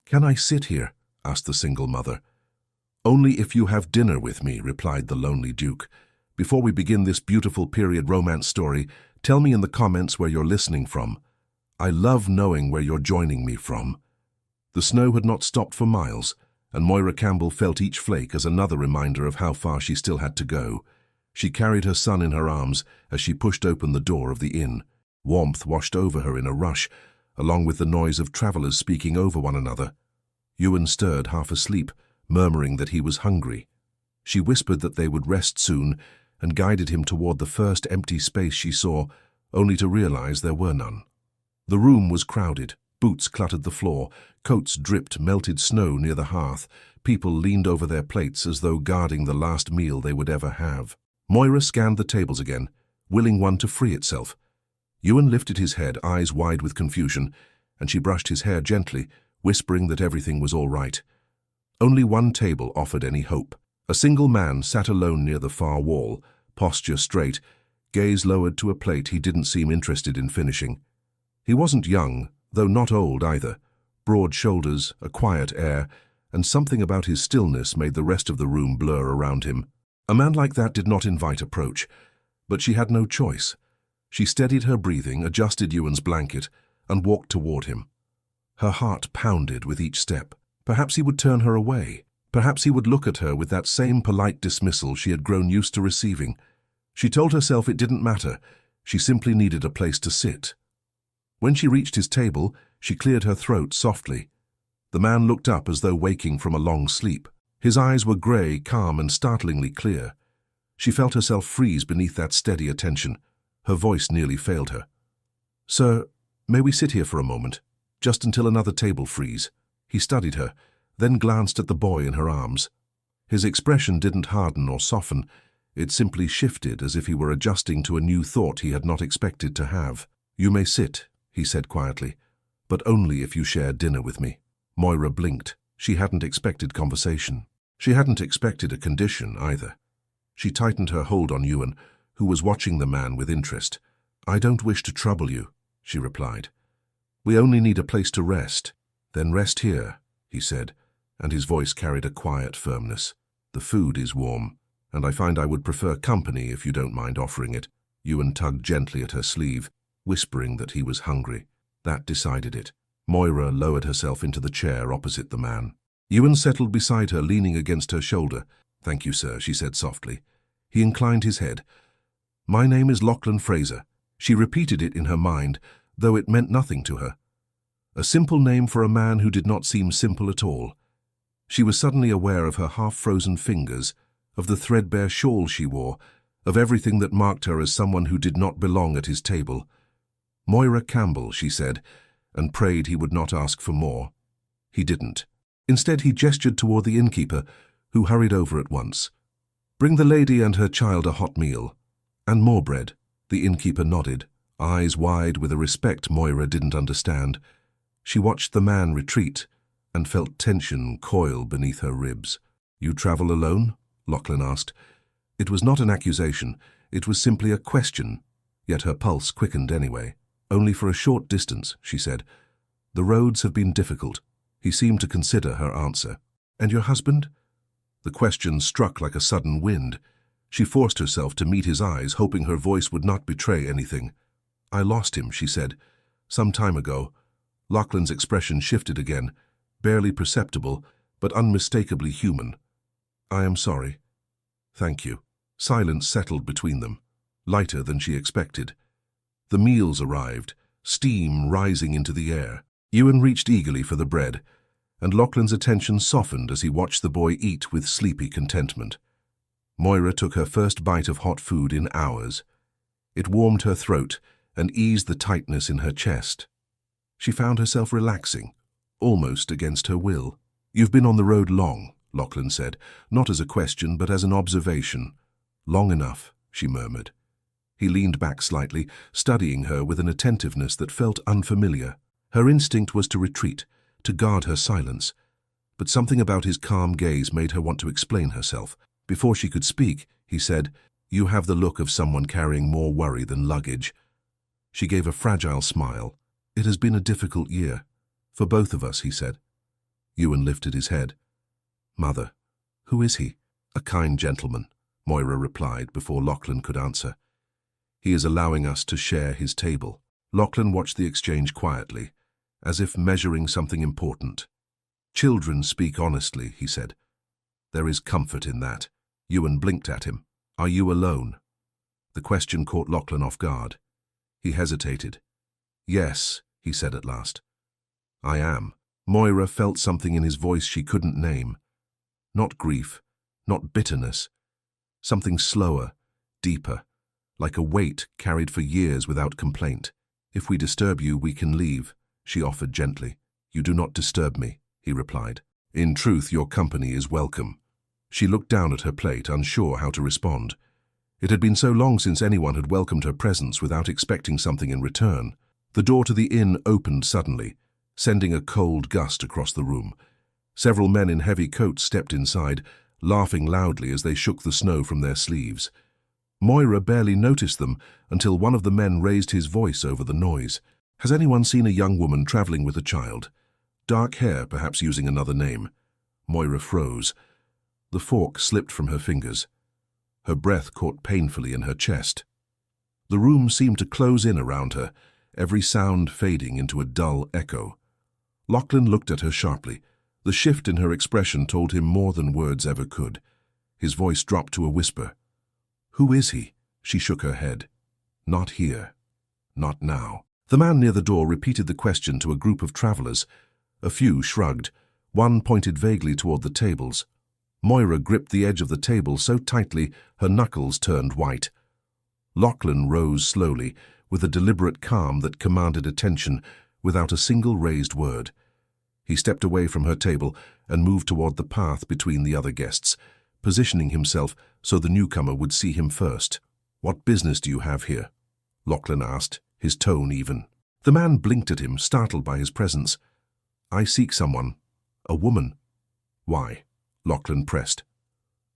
"Can I sit here?" asked the single mother. "Only if you have dinner with me," replied the lonely Duke. "Before we begin this beautiful period romance story, tell me in the comments where you're listening from. I love knowing where you're joining me from." The snow had not stopped for miles, and Moira Campbell felt each flake as another reminder of how far she still had to go. She carried her son in her arms as she pushed open the door of the inn. Warmth washed over her in a rush, along with the noise of travelers speaking over one another. Ewan stirred, half asleep, murmuring that he was hungry. She whispered that they would rest soon and guided him toward the first empty space she saw, only to realize there were none. The room was crowded. Boots cluttered the floor, coats dripped melted snow near the hearth, people leaned over their plates as though guarding the last meal they would ever have. Moira scanned the tables again, willing one to free itself. Ewan lifted his head, eyes wide with confusion, and she brushed his hair gently, whispering that everything was all right. Only one table offered any hope. A single man sat alone near the far wall, posture straight, gaze lowered to a plate he didn't seem interested in finishing. He wasn't young, though not old either. Broad shoulders, a quiet air, and something about his stillness made the rest of the room blur around him. A man like that did not invite approach, but she had no choice. She steadied her breathing, adjusted Ewan's blanket, and walked toward him. Her heart pounded with each step. Perhaps he would turn her away. Perhaps he would look at her with that same polite dismissal she had grown used to receiving. She told herself it didn't matter. She simply needed a place to sit. When she reached his table, she cleared her throat softly. The man looked up as though waking from a long sleep. His eyes were grey, calm, and startlingly clear. She felt herself freeze beneath that steady attention. Her voice nearly failed her. "Sir, may we sit here for a moment, just until another table frees?" He studied her, then glanced at the boy in her arms. His expression didn't harden or soften. It simply shifted as if he were adjusting to a new thought he had not expected to have. "You may sit," he said quietly, "but only if you share dinner with me." Moira blinked. She hadn't expected conversation. She hadn't expected a condition either. She tightened her hold on Ewan, who was watching the man with interest. "I don't wish to trouble you," she replied. "We only need a place to rest." "Then rest here," he said, and his voice carried a quiet firmness. "The food is warm, and I find I would prefer company if you don't mind offering it." Ewan tugged gently at her sleeve, whispering that he was hungry. That decided it. Moira lowered herself into the chair opposite the man. Ewan settled beside her, leaning against her shoulder. "Thank you, sir," she said softly. He inclined his head. "My name is Lachlan Fraser." She repeated it in her mind, though it meant nothing to her. A simple name for a man who did not seem simple at all. She was suddenly aware of her half-frozen fingers, of the threadbare shawl she wore, of everything that marked her as someone who did not belong at his table. "Moira Campbell," she said, and prayed he would not ask for more. He didn't. Instead, he gestured toward the innkeeper, who hurried over at once. "Bring the lady and her child a hot meal. And more bread." The innkeeper nodded, eyes wide with a respect Moira didn't understand. She watched the man retreat and felt tension coil beneath her ribs. "You travel alone?" Lachlan asked. It was not an accusation, it was simply a question, yet her pulse quickened anyway. "Only for a short distance," she said. "The roads have been difficult." He seemed to consider her answer. "And your husband?" The question struck like a sudden wind. She forced herself to meet his eyes, hoping her voice would not betray anything. "I lost him," she said, "some time ago." Lachlan's expression shifted again, barely perceptible, but unmistakably human. "I am sorry." "Thank you." Silence settled between them, lighter than she expected. The meals arrived, steam rising into the air. Ewan reached eagerly for the bread, and Lachlan's attention softened as he watched the boy eat with sleepy contentment. Moira took her first bite of hot food in hours. It warmed her throat and eased the tightness in her chest. She found herself relaxing, almost against her will. "You've been on the road long," Lachlan said, not as a question but as an observation. "Long enough," she murmured. He leaned back slightly, studying her with an attentiveness that felt unfamiliar. Her instinct was to retreat, to guard her silence. But something about his calm gaze made her want to explain herself. Before she could speak, he said, "You have the look of someone carrying more worry than luggage." She gave a fragile smile. "It has been a difficult year. For both of us," he said. Ewan lifted his head. Mother, who is he? A kind gentleman, Moira replied before Lachlan could answer. He is allowing us to share his table. Lachlan watched the exchange quietly, as if measuring something important. Children speak honestly, he said. There is comfort in that. Ewan blinked at him. Are you alone? The question caught Lachlan off guard. He hesitated. Yes, he said at last. I am. Moira felt something in his voice she couldn't name. Not grief, not bitterness. Something slower, deeper, like a weight carried for years without complaint. If we disturb you, we can leave, she offered gently. You do not disturb me, he replied. In truth, your company is welcome. She looked down at her plate, unsure how to respond. It had been so long since anyone had welcomed her presence without expecting something in return. The door to the inn opened suddenly, sending a cold gust across the room. Several men in heavy coats stepped inside, laughing loudly as they shook the snow from their sleeves. Moira barely noticed them until one of the men raised his voice over the noise. Has anyone seen a young woman traveling with a child? Dark hair, perhaps using another name. Moira froze. The fork slipped from her fingers. Her breath caught painfully in her chest. The room seemed to close in around her, every sound fading into a dull echo. Lachlan looked at her sharply. The shift in her expression told him more than words ever could. His voice dropped to a whisper. Who is he? She shook her head. Not here. Not now. The man near the door repeated the question to a group of travelers. A few shrugged. One pointed vaguely toward the tables. Moira gripped the edge of the table so tightly her knuckles turned white. Lachlan rose slowly, with a deliberate calm that commanded attention, without a single raised word. He stepped away from her table and moved toward the path between the other guests, positioning himself so the newcomer would see him first. What business do you have here? Lachlan asked, his tone even. The man blinked at him, startled by his presence. I seek someone. A woman. Why? Lachlan pressed.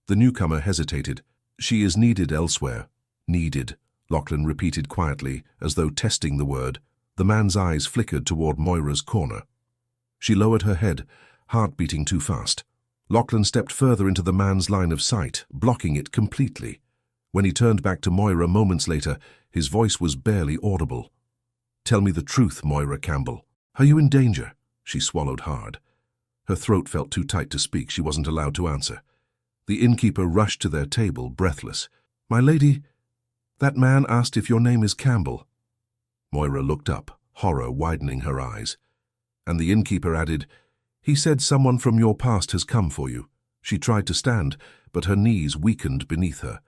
The newcomer hesitated. She is needed elsewhere. Needed, Lachlan repeated quietly, as though testing the word. The man's eyes flickered toward Moira's corner. She lowered her head, heart beating too fast. Lachlan stepped further into the man's line of sight, blocking it completely. When he turned back to Moira moments later, his voice was barely audible. Tell me the truth, Moira Campbell. Are you in danger? She swallowed hard. Her throat felt too tight to speak. She wasn't allowed to answer. The innkeeper rushed to their table, breathless. My lady, that man asked if your name is Campbell. Moira looked up, horror widening her eyes. And the innkeeper added, he said someone from your past has come for you. She tried to stand, but her knees weakened beneath her.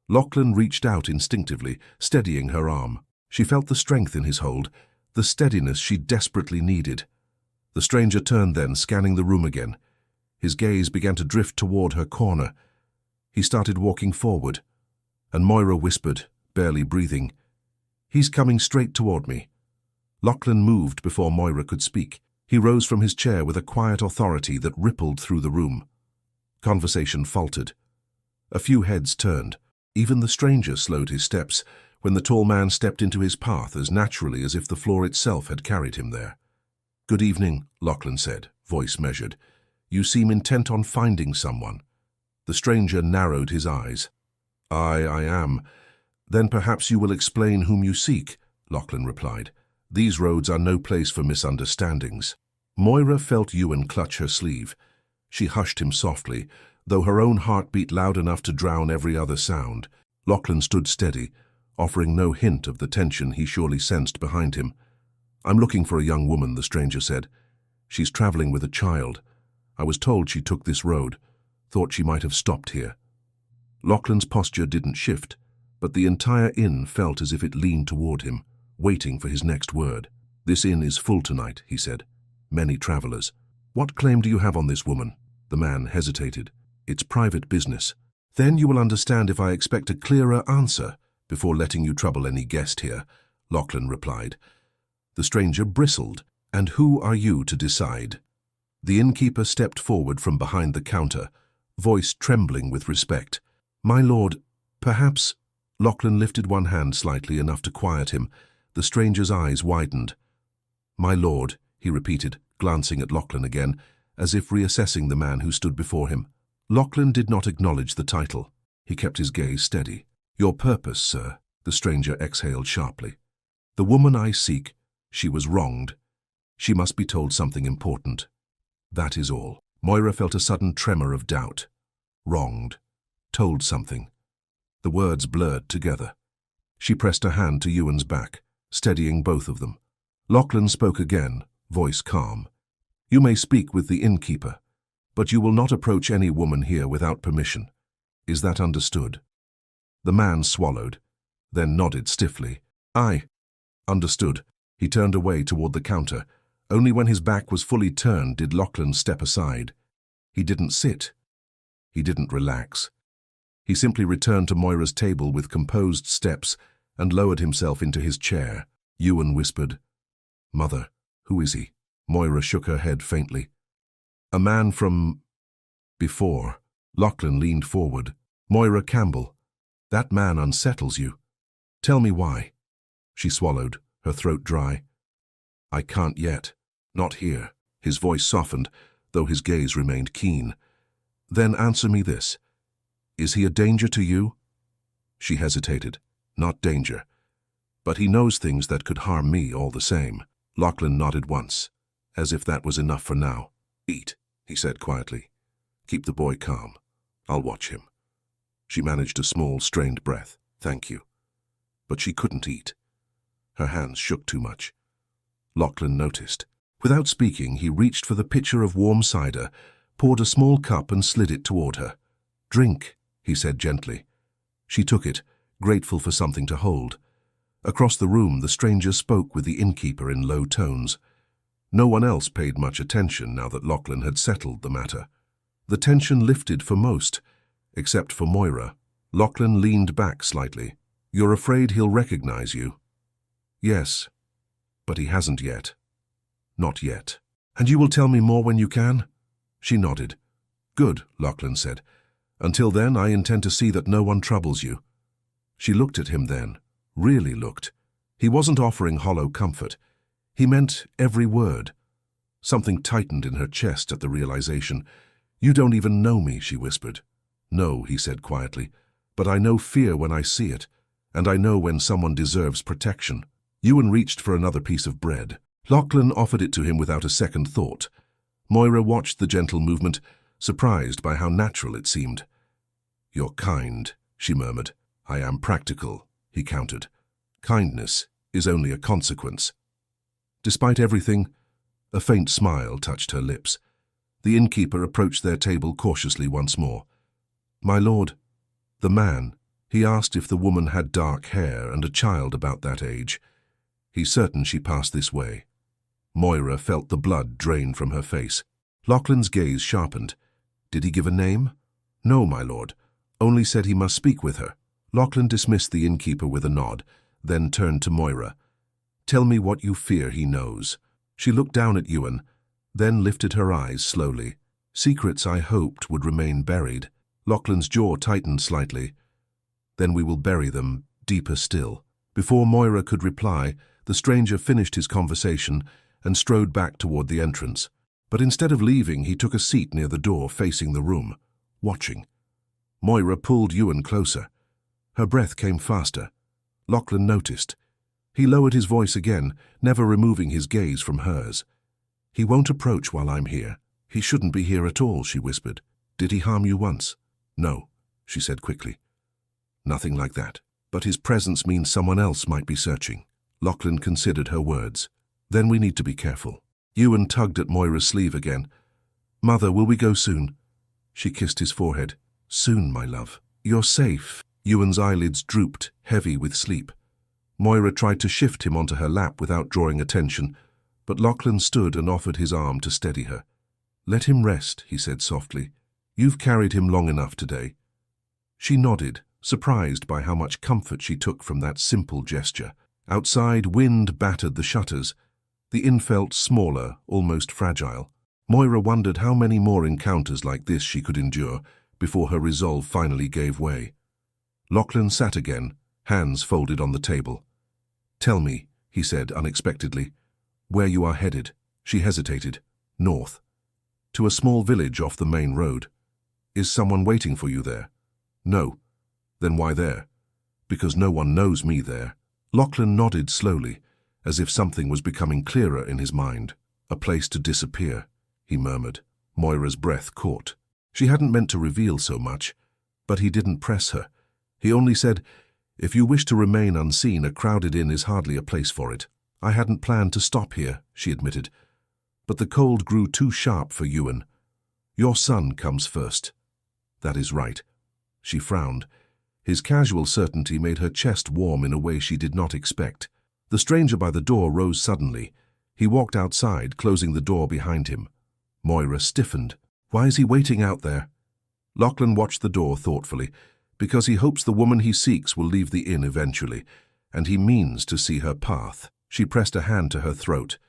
Lachlan reached out instinctively, steadying her arm. She felt the strength in his hold, the steadiness she desperately needed. The stranger turned then, scanning the room again. His gaze began to drift toward her corner. He started walking forward, and Moira whispered, barely breathing, He's coming straight toward me. Lachlan moved before Moira could speak. He rose from his chair with a quiet authority that rippled through the room. Conversation faltered. A few heads turned. Even the stranger slowed his steps when the tall man stepped into his path as naturally as if the floor itself had carried him there. Good evening, Lachlan said, voice measured. You seem intent on finding someone. The stranger narrowed his eyes. I am. Then perhaps you will explain whom you seek, Lachlan replied. These roads are no place for misunderstandings. Moira felt Ewan clutch her sleeve. She hushed him softly, though her own heart beat loud enough to drown every other sound. Lachlan stood steady, offering no hint of the tension he surely sensed behind him. I'm looking for a young woman, the stranger said. She's traveling with a child. I was told she took this road. Thought she might have stopped here. Lachlan's posture didn't shift, but the entire inn felt as if it leaned toward him, waiting for his next word. This inn is full tonight, he said. Many travelers. What claim do you have on this woman? The man hesitated. It's private business. Then you will understand if I expect a clearer answer before letting you trouble any guest here, Lachlan replied. The stranger bristled. And who are you to decide? The innkeeper stepped forward from behind the counter, voice trembling with respect. My lord, perhaps... Lachlan lifted one hand slightly enough to quiet him. The stranger's eyes widened. My lord, he repeated, glancing at Lachlan again, as if reassessing the man who stood before him. Lachlan did not acknowledge the title. He kept his gaze steady. "Your purpose, sir," the stranger exhaled sharply. "The woman I seek, she was wronged. She must be told something important. That is all." Moira felt a sudden tremor of doubt. Wronged. Told something. The words blurred together. She pressed a hand to Ewan's back, steadying both of them. Lachlan spoke again, voice calm. "You may speak with the innkeeper, but you will not approach any woman here without permission. Is that understood?" The man swallowed, then nodded stiffly. "Aye, understood." He turned away toward the counter. Only when his back was fully turned did Lachlan step aside. He didn't sit. He didn't relax. He simply returned to Moira's table with composed steps and lowered himself into his chair. Ewan whispered, "Mother, who is he?" Moira shook her head faintly. "A man from... before." Lachlan leaned forward. "Moira Campbell. That man unsettles you. Tell me why." She swallowed, her throat dry. "I can't yet. Not here." His voice softened, though his gaze remained keen. "Then answer me this. Is he a danger to you?" She hesitated. "Not danger. But he knows things that could harm me all the same." Lachlan nodded once, as if that was enough for now. "Eat," he said quietly. "Keep the boy calm. I'll watch him." She managed a small, strained breath. "Thank you." But she couldn't eat. Her hands shook too much. Lachlan noticed. Without speaking, he reached for the pitcher of warm cider, poured a small cup and slid it toward her. "Drink," he said gently. She took it, grateful for something to hold. Across the room, the stranger spoke with the innkeeper in low tones. No one else paid much attention now that Lachlan had settled the matter. The tension lifted for most, except for Moira. Lachlan leaned back slightly. "You're afraid he'll recognize you?" "Yes, but he hasn't yet." "Not yet. And you will tell me more when you can?" She nodded. "Good," Lachlan said. "Until then, I intend to see that no one troubles you." She looked at him then, really looked. He wasn't offering hollow comfort. He meant every word. Something tightened in her chest at the realization. "You don't even know me," she whispered. "No," he said quietly, "but I know fear when I see it, and I know when someone deserves protection." Ewan reached for another piece of bread. Lachlan offered it to him without a second thought. Moira watched the gentle movement, surprised by how natural it seemed. "You're kind," she murmured. "I am practical," he countered. "Kindness is only a consequence." Despite everything, a faint smile touched her lips. The innkeeper approached their table cautiously once more. "My lord, the man, he asked if the woman had dark hair and a child about that age. He's certain she passed this way." Moira felt the blood drain from her face. Lachlan's gaze sharpened. "Did he give a name?" "No, my lord. Only said he must speak with her." Lachlan dismissed the innkeeper with a nod, then turned to Moira. "Tell me what you fear he knows." She looked down at Ewan, then lifted her eyes slowly. "Secrets I hoped would remain buried." Lachlan's jaw tightened slightly. "Then we will bury them deeper still." Before Moira could reply, the stranger finished his conversation and strode back toward the entrance. But instead of leaving, he took a seat near the door facing the room, watching. Moira pulled Ewan closer. Her breath came faster. Lachlan noticed. He lowered his voice again, never removing his gaze from hers. "He won't approach while I'm here. He shouldn't be here at all," she whispered. "Did he harm you once?" "No," she said quickly. "Nothing like that. But his presence means someone else might be searching." Lachlan considered her words. "Then we need to be careful." Ewan tugged at Moira's sleeve again. "Mother, will we go soon?" She kissed his forehead. "Soon, my love. You're safe." Ewan's eyelids drooped, heavy with sleep. Moira tried to shift him onto her lap without drawing attention, but Lachlan stood and offered his arm to steady her. "Let him rest," he said softly. "You've carried him long enough today." She nodded, surprised by how much comfort she took from that simple gesture. Outside, wind battered the shutters. The inn felt smaller, almost fragile. Moira wondered how many more encounters like this she could endure before her resolve finally gave way. Lachlan sat again, hands folded on the table. "Tell me," he said unexpectedly, "where you are headed." She hesitated. "North." To a small village off the main road. Is someone waiting for you there? No. Then why there? Because no one knows me there. Lachlan nodded slowly, as if something was becoming clearer in his mind. A place to disappear, he murmured. Moira's breath caught. She hadn't meant to reveal so much, but he didn't press her. He only said, "If you wish to remain unseen, a crowded inn is hardly a place for it." "I hadn't planned to stop here," she admitted. "But the cold grew too sharp for Ewan. Your son comes first." "That is right." She frowned. His casual certainty made her chest warm in a way she did not expect. The stranger by the door rose suddenly. He walked outside, closing the door behind him. Moira stiffened. "Why is he waiting out there?" Lachlan watched the door thoughtfully. "Because he hopes the woman he seeks will leave the inn eventually, and he means to see her path." She pressed a hand to her throat.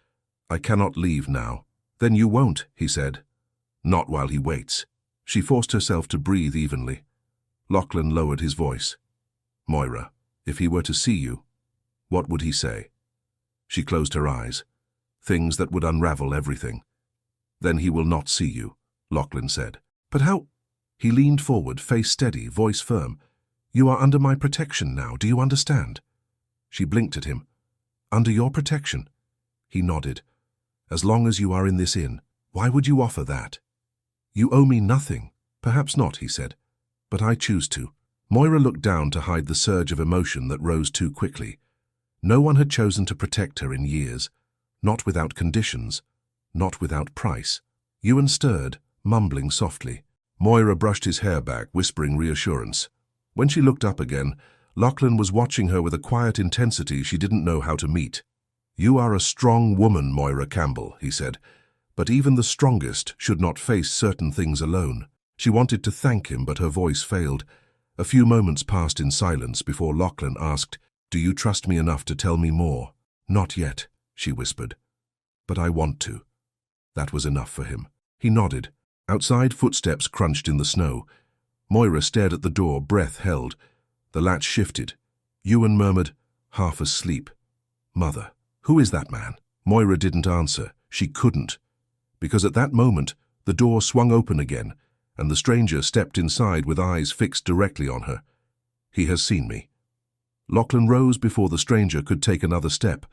"I cannot leave now." "Then you won't," he said. "Not while he waits." She forced herself to breathe evenly. Lachlan lowered his voice. "Moira, if he were to see you, what would he say?" She closed her eyes. "Things that would unravel everything." "Then he will not see you," Lachlan said. "But how—" He leaned forward, face steady, voice firm. "You are under my protection now, do you understand?" She blinked at him. "Under your protection?" He nodded. "As long as you are in this inn, why would you offer that?" "You owe me nothing." "Perhaps not," he said. "But I choose to." Moira looked down to hide the surge of emotion that rose too quickly. No one had chosen to protect her in years. Not without conditions. Not without price. Ewan stirred, mumbling softly. Moira brushed his hair back, whispering reassurance. When she looked up again, Lachlan was watching her with a quiet intensity she didn't know how to meet. "You are a strong woman, Moira Campbell," he said, "but even the strongest should not face certain things alone." She wanted to thank him, but her voice failed. A few moments passed in silence before Lachlan asked, "Do you trust me enough to tell me more?" "Not yet," she whispered. "But I want to." That was enough for him. He nodded. Outside, footsteps crunched in the snow. Moira stared at the door, breath held. The latch shifted. Ewan murmured, "Half asleep." "Mother, who is that man?" Moira didn't answer. She couldn't. Because at that moment, the door swung open again, and the stranger stepped inside with eyes fixed directly on her. "He has seen me." Lachlan rose before the stranger could take another step.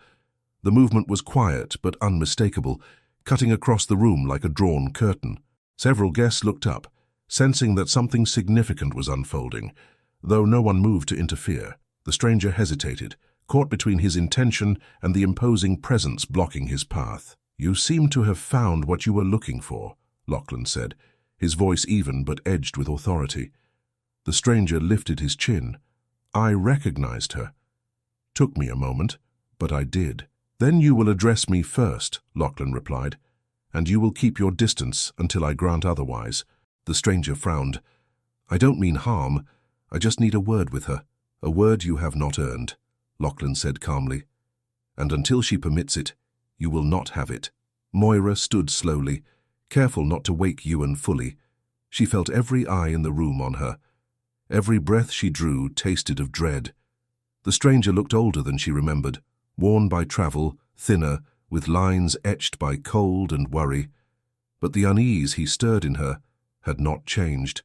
The movement was quiet but unmistakable, cutting across the room like a drawn curtain. Several guests looked up, sensing that something significant was unfolding. Though no one moved to interfere, the stranger hesitated, caught between his intention and the imposing presence blocking his path. "You seem to have found what you were looking for," Lachlan said, his voice even but edged with authority. The stranger lifted his chin. "I recognized her. Took me a moment, but I did." "Then you will address me first," Lachlan replied, "and you will keep your distance until I grant otherwise." The stranger frowned. "I don't mean harm. I just need a word with her. A word you have not earned," Lachlan said calmly. "And until she permits it, you will not have it." Moira stood slowly, careful not to wake Ewan fully. She felt every eye in the room on her. Every breath she drew tasted of dread. The stranger looked older than she remembered, worn by travel, thinner, with lines etched by cold and worry. But the unease he stirred in her had not changed.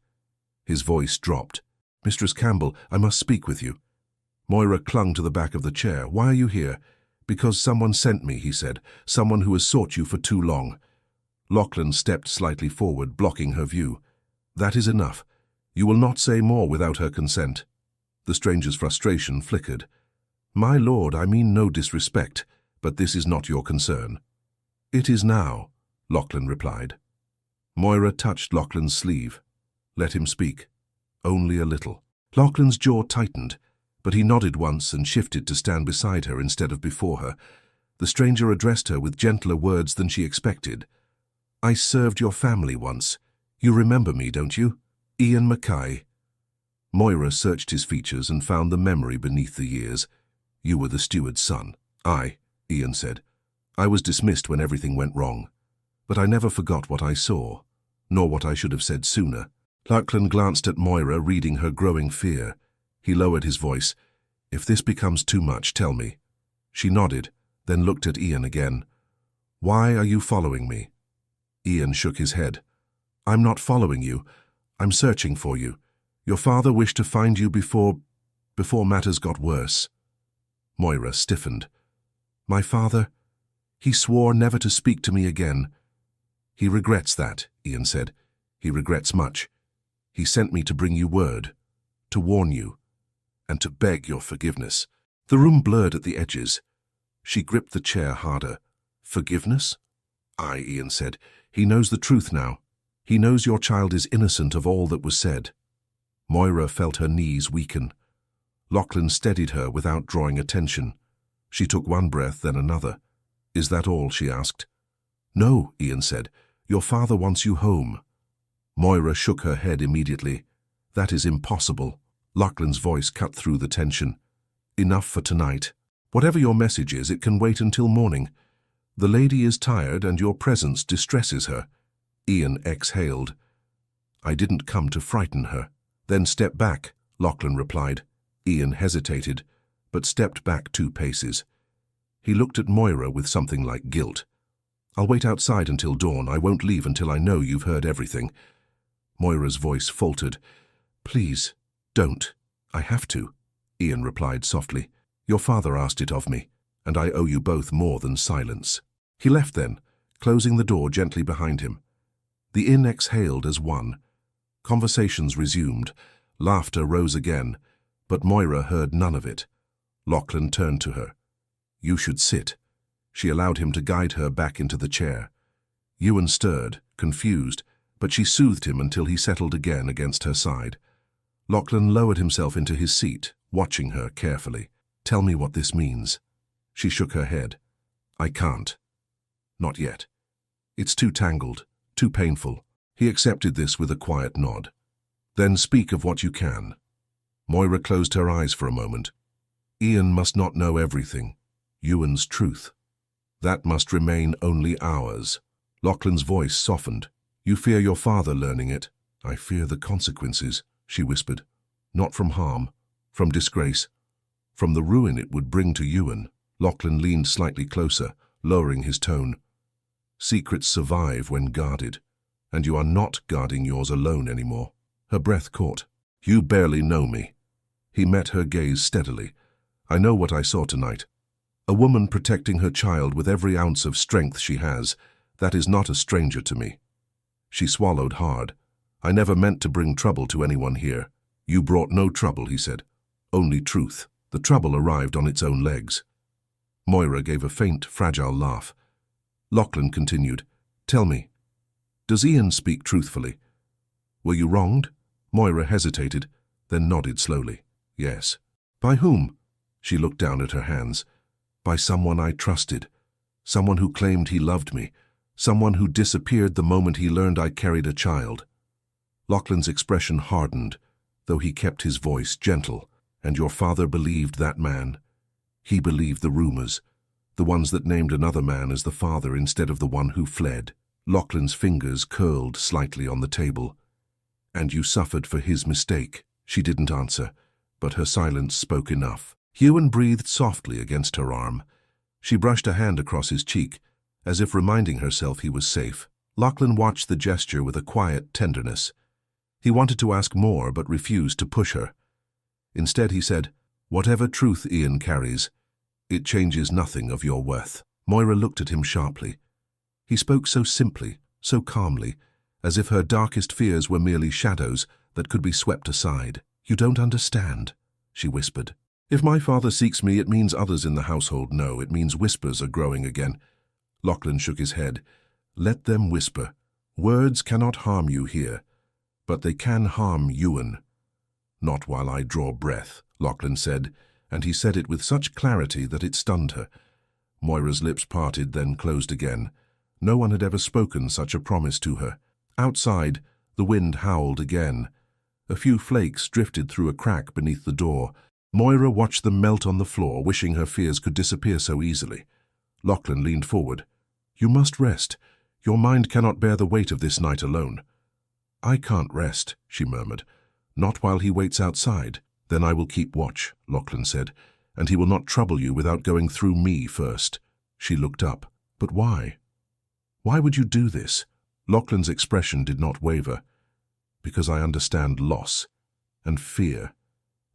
His voice dropped. "Mistress Campbell, I must speak with you." Moira clung to the back of the chair. "Why are you here?" "Because someone sent me," he said. "Someone who has sought you for too long." Lachlan stepped slightly forward, blocking her view. "That is enough. You will not say more without her consent." The stranger's frustration flickered. "My lord, I mean no disrespect, but this is not your concern." "It is now," Lachlan replied. Moira touched Lachlan's sleeve. "Let him speak. Only a little." Lachlan's jaw tightened, but he nodded once and shifted to stand beside her instead of before her. The stranger addressed her with gentler words than she expected. "I served your family once. You remember me, don't you? Ian Mackay." Moira searched his features and found the memory beneath the years. "You were the steward's son." "Aye," Ian said. "I was dismissed when everything went wrong. But I never forgot what I saw, nor what I should have said sooner." Lachlan glanced at Moira, reading her growing fear. He lowered his voice. "If this becomes too much, tell me." She nodded, then looked at Ian again. "Why are you following me?" Ian shook his head. I'm not following you. I'm searching for you. Your father wished to find you before matters got worse. Moira stiffened. My father? He swore never to speak to me again. He regrets that, Ian said. He regrets much. He sent me to bring you word, to warn you, and to beg your forgiveness. The room blurred at the edges. She gripped the chair harder. Forgiveness? Aye, Ian said. He knows the truth now. He knows your child is innocent of all that was said. Moira felt her knees weaken. Lachlan steadied her without drawing attention. She took one breath, then another. Is that all? She asked. No, Ian said. Your father wants you home. Moira shook her head immediately. That is impossible. Lachlan's voice cut through the tension. Enough for tonight. Whatever your message is, it can wait until morning. The lady is tired and your presence distresses her. Ian exhaled. I didn't come to frighten her. Then step back, Lachlan replied. Ian hesitated, but stepped back 2 paces. He looked at Moira with something like guilt. I'll wait outside until dawn. I won't leave until I know you've heard everything. Moira's voice faltered. Please, don't. I have to, Ian replied softly. Your father asked it of me, and I owe you both more than silence. He left then, closing the door gently behind him. The inn exhaled as one. Conversations resumed. Laughter rose again, but Moira heard none of it. Lachlan turned to her. You should sit. She allowed him to guide her back into the chair. Ewan stirred, confused, but she soothed him until he settled again against her side. Lachlan lowered himself into his seat, watching her carefully. Tell me what this means. She shook her head. I can't. Not yet. It's too tangled, too painful. He accepted this with a quiet nod. Then speak of what you can. Moira closed her eyes for a moment. Ian must not know everything. Ewan's truth. That must remain only ours. Lachlan's voice softened. You fear your father learning it. I fear the consequences, she whispered. Not from harm, from disgrace, from the ruin it would bring to Ewan. Lachlan leaned slightly closer, lowering his tone. Secrets survive when guarded, and you are not guarding yours alone anymore. Her breath caught. You barely know me. He met her gaze steadily. I know what I saw tonight. A woman protecting her child with every ounce of strength she has. That is not a stranger to me. She swallowed hard. I never meant to bring trouble to anyone here. You brought no trouble, he said. Only truth. The trouble arrived on its own legs. Moira gave a faint, fragile laugh. Lachlan continued. Tell me, does Ian speak truthfully? Were you wronged? Moira hesitated, then nodded slowly. Yes. By whom? She looked down at her hands. By someone I trusted. Someone who claimed he loved me. Someone who disappeared the moment he learned I carried a child. Lachlan's expression hardened, though he kept his voice gentle. And your father believed that man. He believed the rumors, the ones that named another man as the father instead of the one who fled. Lachlan's fingers curled slightly on the table. And you suffered for his mistake. She didn't answer, but her silence spoke enough. Ewan breathed softly against her arm. She brushed a hand across his cheek, as if reminding herself he was safe. Lachlan watched the gesture with a quiet tenderness. He wanted to ask more, but refused to push her. Instead, he said, whatever truth Ian carries, it changes nothing of your worth. Moira looked at him sharply. He spoke so simply, so calmly, as if her darkest fears were merely shadows that could be swept aside. You don't understand, she whispered. If my father seeks me, it means others in the household know. It means whispers are growing again. Lachlan shook his head. Let them whisper. Words cannot harm you here, but they can harm Ewan. Not while I draw breath, Lachlan said, and he said it with such clarity that it stunned her. Moira's lips parted, then closed again. No one had ever spoken such a promise to her. Outside, the wind howled again. A few flakes drifted through a crack beneath the door. Moira watched them melt on the floor, wishing her fears could disappear so easily. Lachlan leaned forward. You must rest. Your mind cannot bear the weight of this night alone. I can't rest, she murmured. Not while he waits outside. Then I will keep watch, Lachlan said, and he will not trouble you without going through me first. She looked up. But why? Why would you do this? Lachlan's expression did not waver, because I understand loss and fear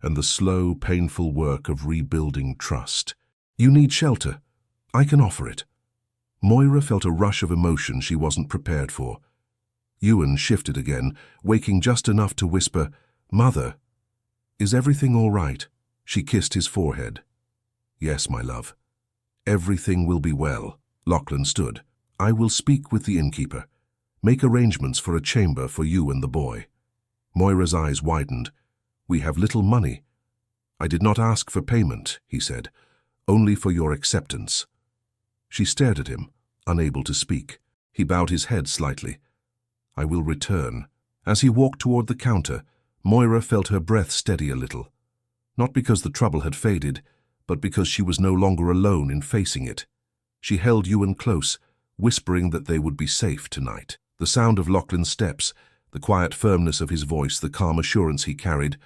and the slow, painful work of rebuilding trust. You need shelter. I can offer it. Moira felt a rush of emotion she wasn't prepared for. Ewan shifted again, waking just enough to whisper, "Mother, is everything all right?" She kissed his forehead. "Yes, my love. Everything will be well." Lachlan stood. "I will speak with the innkeeper. Make arrangements for a chamber for you and the boy." Moira's eyes widened. "We have little money." "I did not ask for payment," he said, "only for your acceptance." She stared at him, unable to speak. He bowed his head slightly. "I will return." As he walked toward the counter, Moira felt her breath steady a little. Not because the trouble had faded, but because she was no longer alone in facing it. She held Ewan close, whispering that they would be safe tonight. The sound of Lachlan's steps, the quiet firmness of his voice, the calm assurance he carried,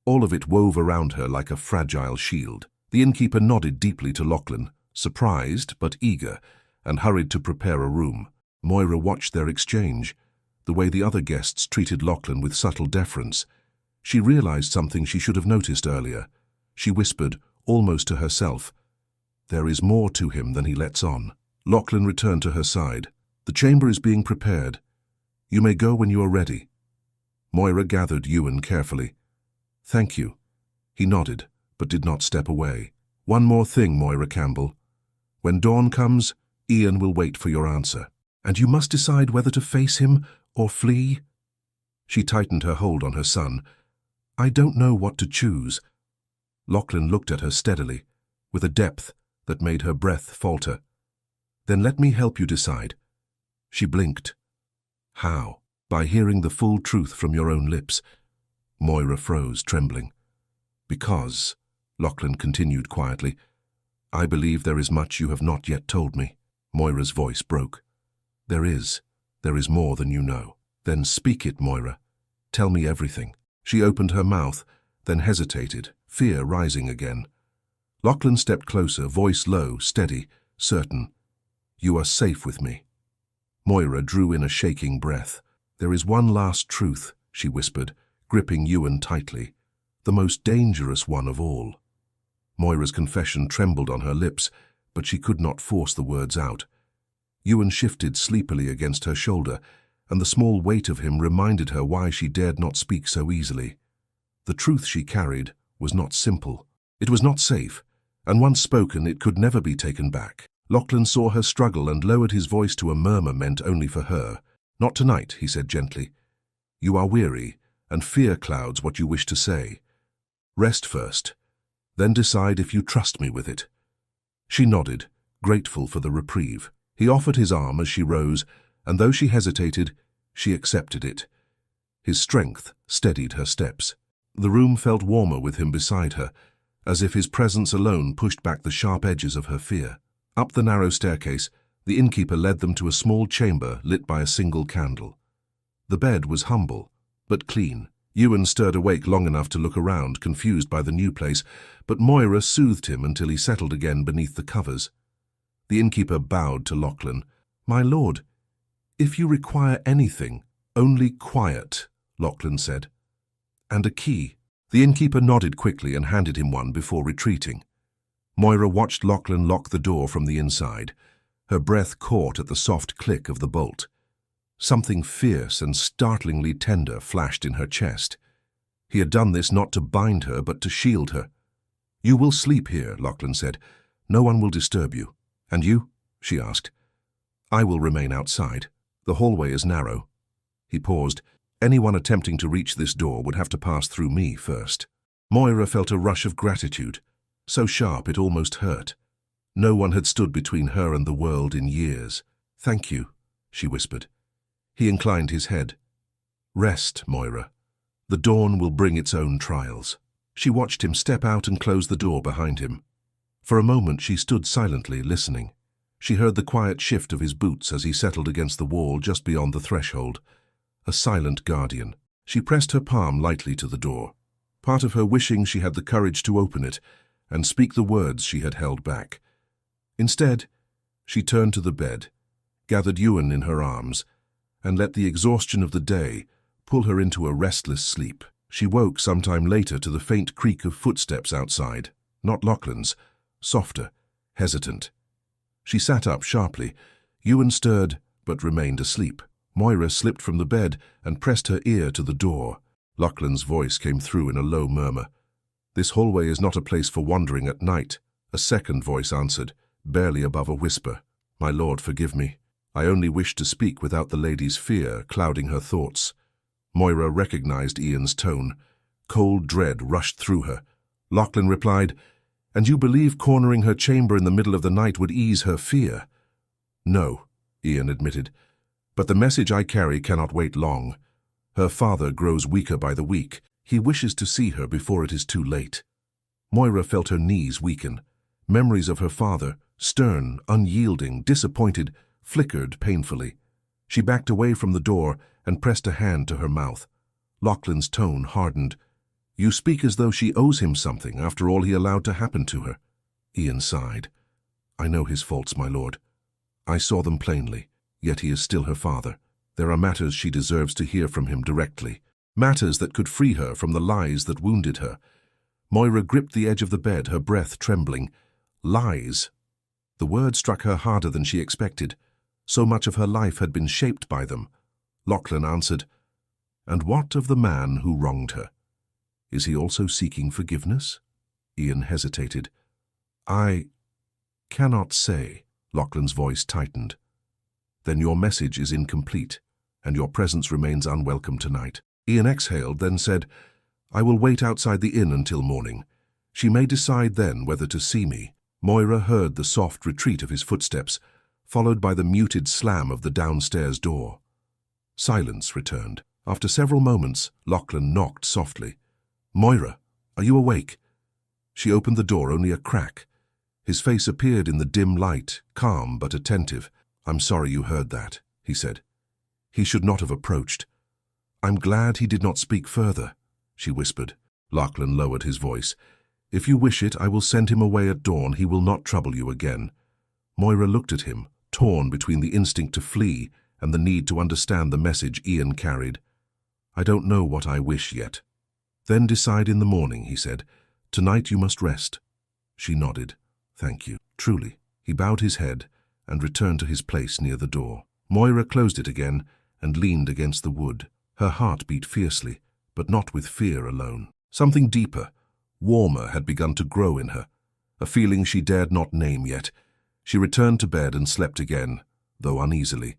all of it wove around her like a fragile shield. The innkeeper nodded deeply to Lachlan, surprised but eager, and hurried to prepare a room. Moira watched their exchange, the way the other guests treated Lachlan with subtle deference. She realized something she should have noticed earlier. She whispered, almost to herself, "There is more to him than he lets on." Lachlan returned to her side. "The chamber is being prepared. You may go when you are ready." Moira gathered Ewan carefully. "Thank you." He nodded, but did not step away. "One more thing, Moira Campbell. When dawn comes, Ian will wait for your answer. And you must decide whether to face him or flee." She tightened her hold on her son. "I don't know what to choose." Lachlan looked at her steadily, with a depth that made her breath falter. "Then let me help you decide." She blinked. "How?" "By hearing the full truth from your own lips." Moira froze, trembling. "Because," Lachlan continued quietly, "I believe there is much you have not yet told me." Moira's voice broke. There is more than you know." "Then speak it, Moira. Tell me everything." She opened her mouth, then hesitated, fear rising again. Lachlan stepped closer, voice low, steady, certain. "You are safe with me." Moira drew in a shaking breath. "There is one last truth," she whispered, gripping Ewan tightly. "The most dangerous one of all." Moira's confession trembled on her lips, but she could not force the words out. Ewan shifted sleepily against her shoulder, and the small weight of him reminded her why she dared not speak so easily. The truth she carried was not simple. It was not safe, and once spoken it could never be taken back. Lachlan saw her struggle and lowered his voice to a murmur meant only for her. "Not tonight," he said gently. "You are weary, and fear clouds what you wish to say. Rest first, then decide if you trust me with it." She nodded, grateful for the reprieve. He offered his arm as she rose, and though she hesitated, she accepted it. His strength steadied her steps. The room felt warmer with him beside her, as if his presence alone pushed back the sharp edges of her fear. Up the narrow staircase, the innkeeper led them to a small chamber lit by a single candle. The bed was humble, but clean. Ewan stirred awake long enough to look around, confused by the new place, but Moira soothed him until he settled again beneath the covers. The innkeeper bowed to Lachlan. "My lord, if you require anything, only quiet," Lachlan said. "And a key." The innkeeper nodded quickly and handed him one before retreating. Moira watched Lachlan lock the door from the inside. Her breath caught at the soft click of the bolt. Something fierce and startlingly tender flashed in her chest. He had done this not to bind her, but to shield her. "You will sleep here," Lachlan said. "No one will disturb you." "And you?" she asked. "I will remain outside. The hallway is narrow." He paused. "Anyone attempting to reach this door would have to pass through me first." Moira felt a rush of gratitude, so sharp it almost hurt. No one had stood between her and the world in years. "Thank you," she whispered. He inclined his head. "Rest, Moira. The dawn will bring its own trials." She watched him step out and close the door behind him. For a moment she stood silently, listening. She heard the quiet shift of his boots as he settled against the wall just beyond the threshold. A silent guardian. She pressed her palm lightly to the door, part of her wishing she had the courage to open it and speak the words she had held back. Instead, she turned to the bed, gathered Ewan in her arms, and let the exhaustion of the day pull her into a restless sleep. She woke some time later to the faint creak of footsteps outside, not Lachlan's, softer, hesitant. She sat up sharply. Ewan stirred, but remained asleep. Moira slipped from the bed and pressed her ear to the door. Lachlan's voice came through in a low murmur. "This hallway is not a place for wandering at night," a second voice answered, barely above a whisper. "My lord, forgive me. I only wished to speak without the lady's fear clouding her thoughts." Moira recognized Ian's tone. Cold dread rushed through her. Lachlan replied, "And you believe cornering her chamber in the middle of the night would ease her fear?" "No," Ian admitted, "but the message I carry cannot wait long. Her father grows weaker by the week. He wishes to see her before it is too late." Moira felt her knees weaken. Memories of her father, stern, unyielding, disappointed, flickered painfully. She backed away from the door and pressed a hand to her mouth. Lachlan's tone hardened. "You speak as though she owes him something after all he allowed to happen to her." Ian sighed. "I know his faults, my lord. I saw them plainly, yet he is still her father. There are matters she deserves to hear from him directly, matters that could free her from the lies that wounded her." Moira gripped the edge of the bed, her breath trembling. Lies. The word struck her harder than she expected. So much of her life had been shaped by them. Lachlan answered, "And what of the man who wronged her? Is he also seeking forgiveness?" Ian hesitated. "I cannot say." Lachlan's voice tightened. "Then your message is incomplete, and your presence remains unwelcome tonight." Ian exhaled, then said, "I will wait outside the inn until morning. She may decide then whether to see me." Moira heard the soft retreat of his footsteps, followed by the muted slam of the downstairs door. Silence returned. After several moments, Lachlan knocked softly. "Moira, are you awake?" She opened the door only a crack. His face appeared in the dim light, calm but attentive. "I'm sorry you heard that," he said. "He should not have approached." "I'm glad he did not speak further," she whispered. Lachlan lowered his voice. "If you wish it, I will send him away at dawn. He will not trouble you again." Moira looked at him, torn between the instinct to flee and the need to understand the message Ian carried. "I don't know what I wish yet." "Then decide in the morning," he said. "Tonight you must rest." She nodded. "Thank you." Truly. He bowed his head and returned to his place near the door. Moira closed it again and leaned against the wood. Her heart beat fiercely, but not with fear alone. Something deeper, warmer had begun to grow in her, a feeling she dared not name yet. She returned to bed and slept again, though uneasily.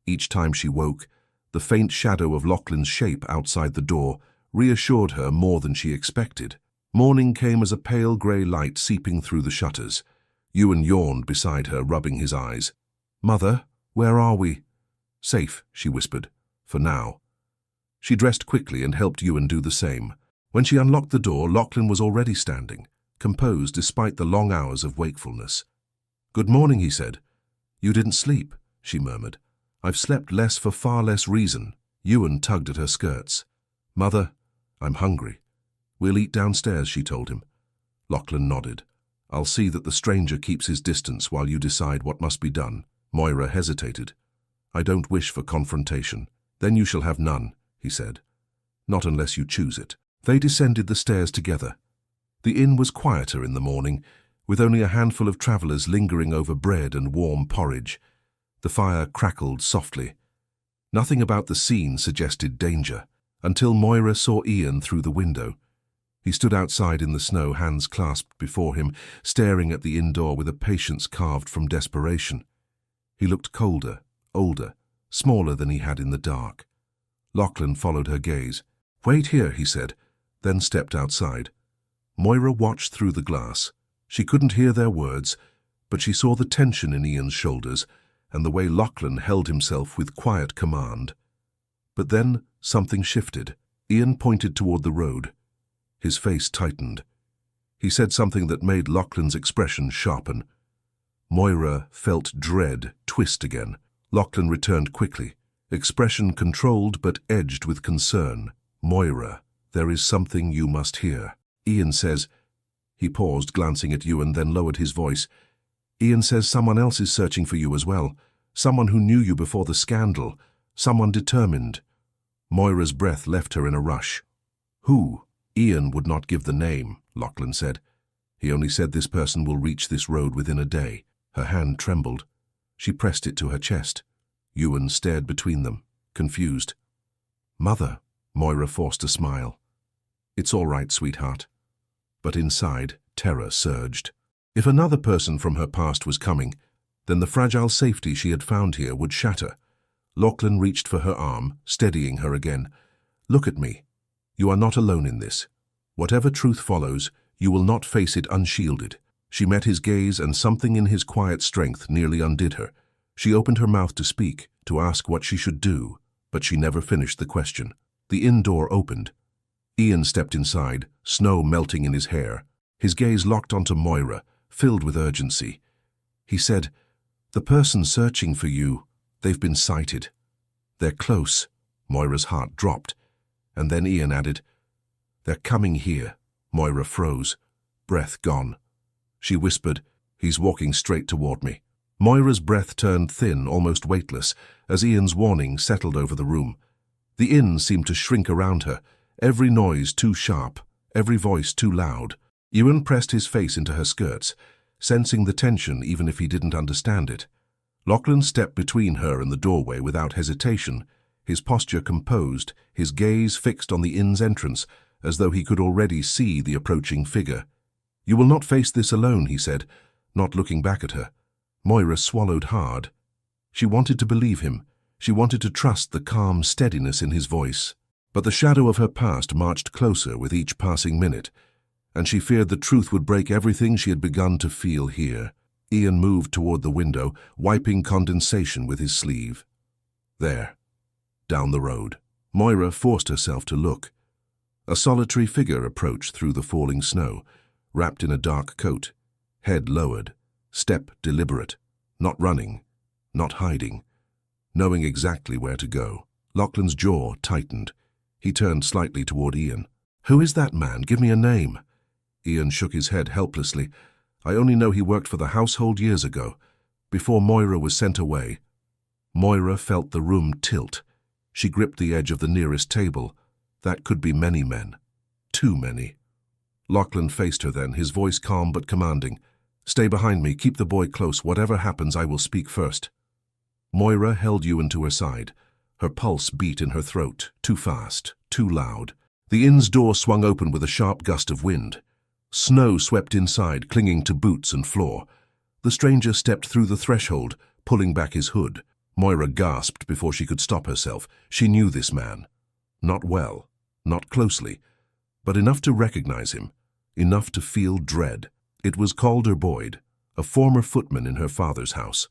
Each time she woke, the faint shadow of Lachlan's shape outside the door reassured her more than she expected. Morning came as a pale grey light seeping through the shutters. Ewan yawned beside her, rubbing his eyes. "Mother, where are we?" "Safe," she whispered, "for now." She dressed quickly and helped Ewan do the same. When she unlocked the door, Lachlan was already standing, composed despite the long hours of wakefulness. "Good morning," he said. "You didn't sleep," she murmured. "I've slept less for far less reason." Ewan tugged at her skirts. "Mother, I'm hungry." "We'll eat downstairs," she told him. Lachlan nodded. "I'll see that the stranger keeps his distance while you decide what must be done." Moira hesitated. "I don't wish for confrontation." "Then you shall have none," he said. "Not unless you choose it." They descended the stairs together. The inn was quieter in the morning, with only a handful of travellers lingering over bread and warm porridge. The fire crackled softly. Nothing about the scene suggested danger, until Moira saw Ian through the window. He stood outside in the snow, hands clasped before him, staring at the inn door with a patience carved from desperation. He looked colder, older, smaller than he had in the dark. Lachlan followed her gaze. "Wait here," he said, then stepped outside. Moira watched through the glass. She couldn't hear their words, but she saw the tension in Ian's shoulders and the way Lachlan held himself with quiet command. But then something shifted. Ian pointed toward the road. His face tightened. He said something that made Lachlan's expression sharpen. Moira felt dread twist again. Lachlan returned quickly, expression controlled but edged with concern. "Moira, there is something you must hear. Ian says—" He paused, glancing at Ewan, then lowered his voice. "Ian says someone else is searching for you as well. Someone who knew you before the scandal. Someone determined. Moira's breath left her in a rush. Who? Ian would not give the name, Lachlan said. He only said this person will reach this road within a day. Her hand trembled. She pressed it to her chest. Ewan stared between them, confused. Mother, Moira forced a smile. It's all right, sweetheart. But inside, terror surged. If another person from her past was coming, then the fragile safety she had found here would shatter. Lachlan reached for her arm, steadying her again. Look at me. You are not alone in this. Whatever truth follows, you will not face it unshielded. She met his gaze, and something in his quiet strength nearly undid her. She opened her mouth to speak, to ask what she should do, but she never finished the question. The inn door opened. Ian stepped inside, snow melting in his hair. His gaze locked onto Moira, filled with urgency. He said, "The person searching for you, they've been sighted. They're close." Moira's heart dropped. And then Ian added, "They're coming here." Moira froze, breath gone. She whispered, "He's walking straight toward me." Moira's breath turned thin, almost weightless, as Ian's warning settled over the room. The inn seemed to shrink around her, every noise too sharp, every voice too loud. Ewan pressed his face into her skirts, sensing the tension even if he didn't understand it. Lachlan stepped between her and the doorway without hesitation, his posture composed, his gaze fixed on the inn's entrance, as though he could already see the approaching figure. "You will not face this alone," he said, not looking back at her. Moira swallowed hard. She wanted to believe him. She wanted to trust the calm steadiness in his voice. But the shadow of her past marched closer with each passing minute, and she feared the truth would break everything she had begun to feel here. Ian moved toward the window, wiping condensation with his sleeve. There, down the road. Moira forced herself to look. A solitary figure approached through the falling snow, wrapped in a dark coat, head lowered, step deliberate, not running, not hiding, knowing exactly where to go. Lachlan's jaw tightened. He turned slightly toward Ian. "Who is that man? Give me a name." Ian shook his head helplessly. "I only know he worked for the household years ago, before Moira was sent away." Moira felt the room tilt. She gripped the edge of the nearest table. That could be many men. Too many. Lachlan faced her then, his voice calm but commanding. "Stay behind me, keep the boy close. Whatever happens, I will speak first." Moira held Ewan to her side. Her pulse beat in her throat, too fast, too loud. The inn's door swung open with a sharp gust of wind. Snow swept inside, clinging to boots and floor. The stranger stepped through the threshold, pulling back his hood. Moira gasped before she could stop herself. She knew this man. Not well, not closely, but enough to recognize him, enough to feel dread. It was Calder Boyd, a former footman in her father's house.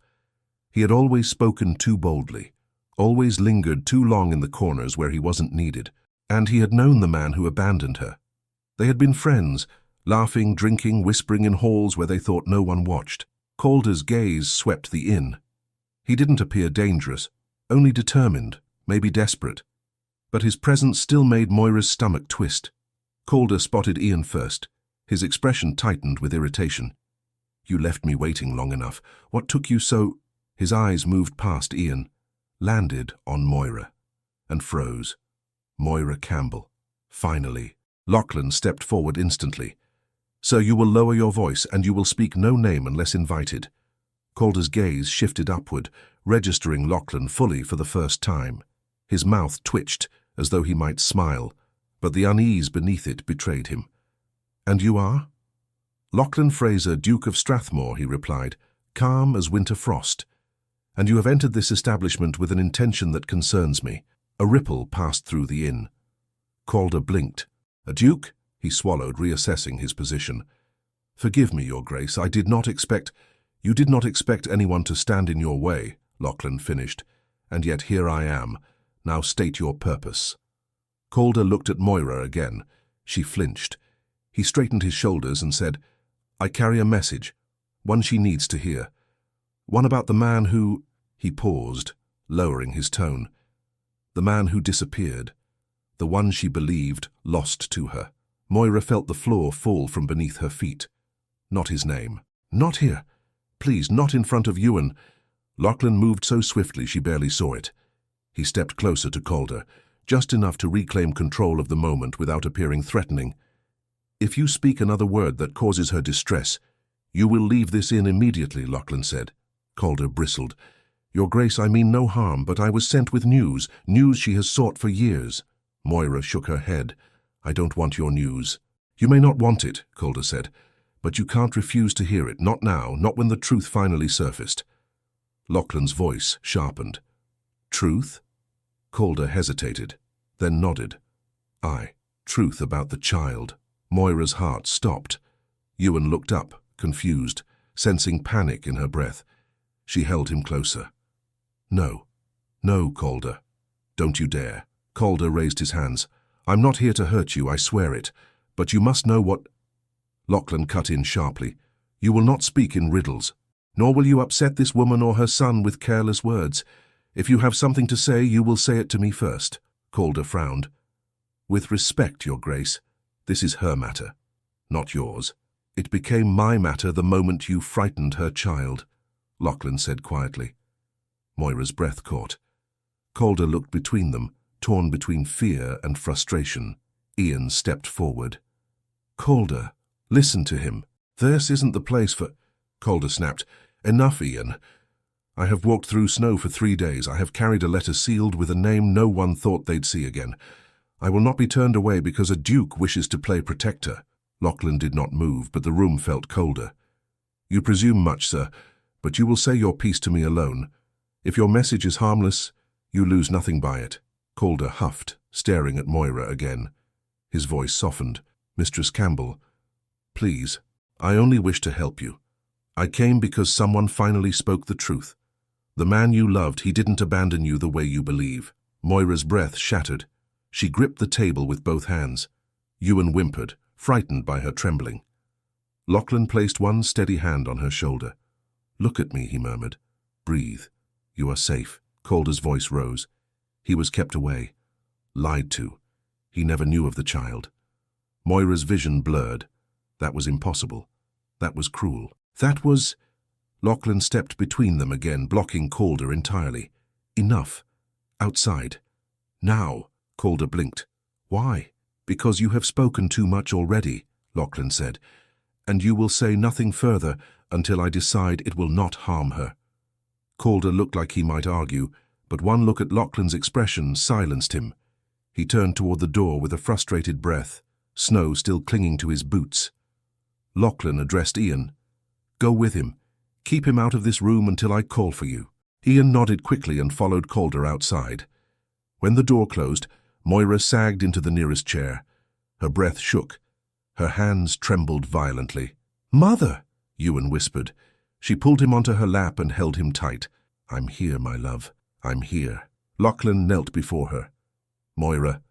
He had always spoken too boldly, always lingered too long in the corners where he wasn't needed, and he had known the man who abandoned her. They had been friends, laughing, drinking, whispering in halls where they thought no one watched. Calder's gaze swept the inn. He didn't appear dangerous, only determined, maybe desperate. But his presence still made Moira's stomach twist. Calder spotted Ian first. His expression tightened with irritation. "You left me waiting long enough. What took you so—" His eyes moved past Ian, landed on Moira, and froze. Moira Campbell. Finally. Lachlan stepped forward instantly. "Sir, you will lower your voice, and you will speak no name unless invited." Calder's gaze shifted upward, registering Lachlan fully for the first time. His mouth twitched, as though he might smile, but the unease beneath it betrayed him. "And you are?" "Lachlan Fraser, Duke of Strathmore," he replied, calm as winter frost. "And you have entered this establishment with an intention that concerns me." A ripple passed through the inn. Calder blinked. "A duke?" He swallowed, reassessing his position. "Forgive me, Your Grace, I did not expect—" "You did not expect anyone to stand in your way," Lachlan finished. "And yet here I am. Now state your purpose." Calder looked at Moira again. She flinched. He straightened his shoulders and said, "I carry a message, one she needs to hear. One about the man who—" He paused, lowering his tone. "The man who disappeared. The one she believed lost to her." Moira felt the floor fall from beneath her feet. Not his name. "Not here. Please, not in front of Ewan." Lachlan moved so swiftly she barely saw it. He stepped closer to Calder, just enough to reclaim control of the moment without appearing threatening. "If you speak another word that causes her distress, you will leave this inn immediately," Lachlan said. Calder bristled. "Your Grace, I mean no harm, but I was sent with news she has sought for years." Moira shook her head. "I don't want your news." "You may not want it," Calder said, "but you can't refuse to hear it, not now, not when the truth finally surfaced." Lachlan's voice sharpened. "Truth?" Calder hesitated, then nodded. "Aye, truth about the child." Moira's heart stopped. Ewan looked up, confused, sensing panic in her breath. She held him closer. "No, no, Calder. Don't you dare." Calder raised his hands. "I'm not here to hurt you, I swear it. But you must know what—" Lachlan cut in sharply. "You will not speak in riddles, nor will you upset this woman or her son with careless words. If you have something to say, you will say it to me first." Calder frowned. "With respect, Your Grace, this is her matter, not yours. It became my matter the moment you frightened her child," Lachlan said quietly. Moira's breath caught. Calder looked between them, torn between fear and frustration. Ian stepped forward. "Calder, listen to him. This isn't the place for—" Calder snapped. "Enough, Ian. I have walked through snow for 3 days. I have carried a letter sealed with a name no one thought they'd see again. I will not be turned away because a duke wishes to play protector." Lachlan did not move, but the room felt colder. "You presume much, sir, but you will say your piece to me alone. If your message is harmless, you lose nothing by it." Calder huffed, staring at Moira again. His voice softened. "Mistress Campbell, please, I only wish to help you. I came because someone finally spoke the truth. The man you loved, he didn't abandon you the way you believe." Moira's breath shattered. She gripped the table with both hands. Ewan whimpered, frightened by her trembling. Lachlan placed one steady hand on her shoulder. "Look at me," he murmured. "Breathe. You are safe." Calder's voice rose. He was kept away. Lied to. He never knew of the child. Moira's vision blurred. That was impossible. That was cruel. That was— Lachlan stepped between them again, blocking Calder entirely. "Enough. Outside. Now." Calder blinked. "Why?" "Because you have spoken too much already," Lachlan said, "and you will say nothing further until I decide it will not harm her." Calder looked like he might argue, but one look at Lachlan's expression silenced him. He turned toward the door with a frustrated breath, snow still clinging to his boots. Lachlan addressed Ian. "Go with him. Keep him out of this room until I call for you." Ian nodded quickly and followed Calder outside. When the door closed, Moira sagged into the nearest chair. Her breath shook. Her hands trembled violently. "Mother!" Ewan whispered. She pulled him onto her lap and held him tight. "I'm here, my love. I'm here." Lachlan knelt before her. "Moira,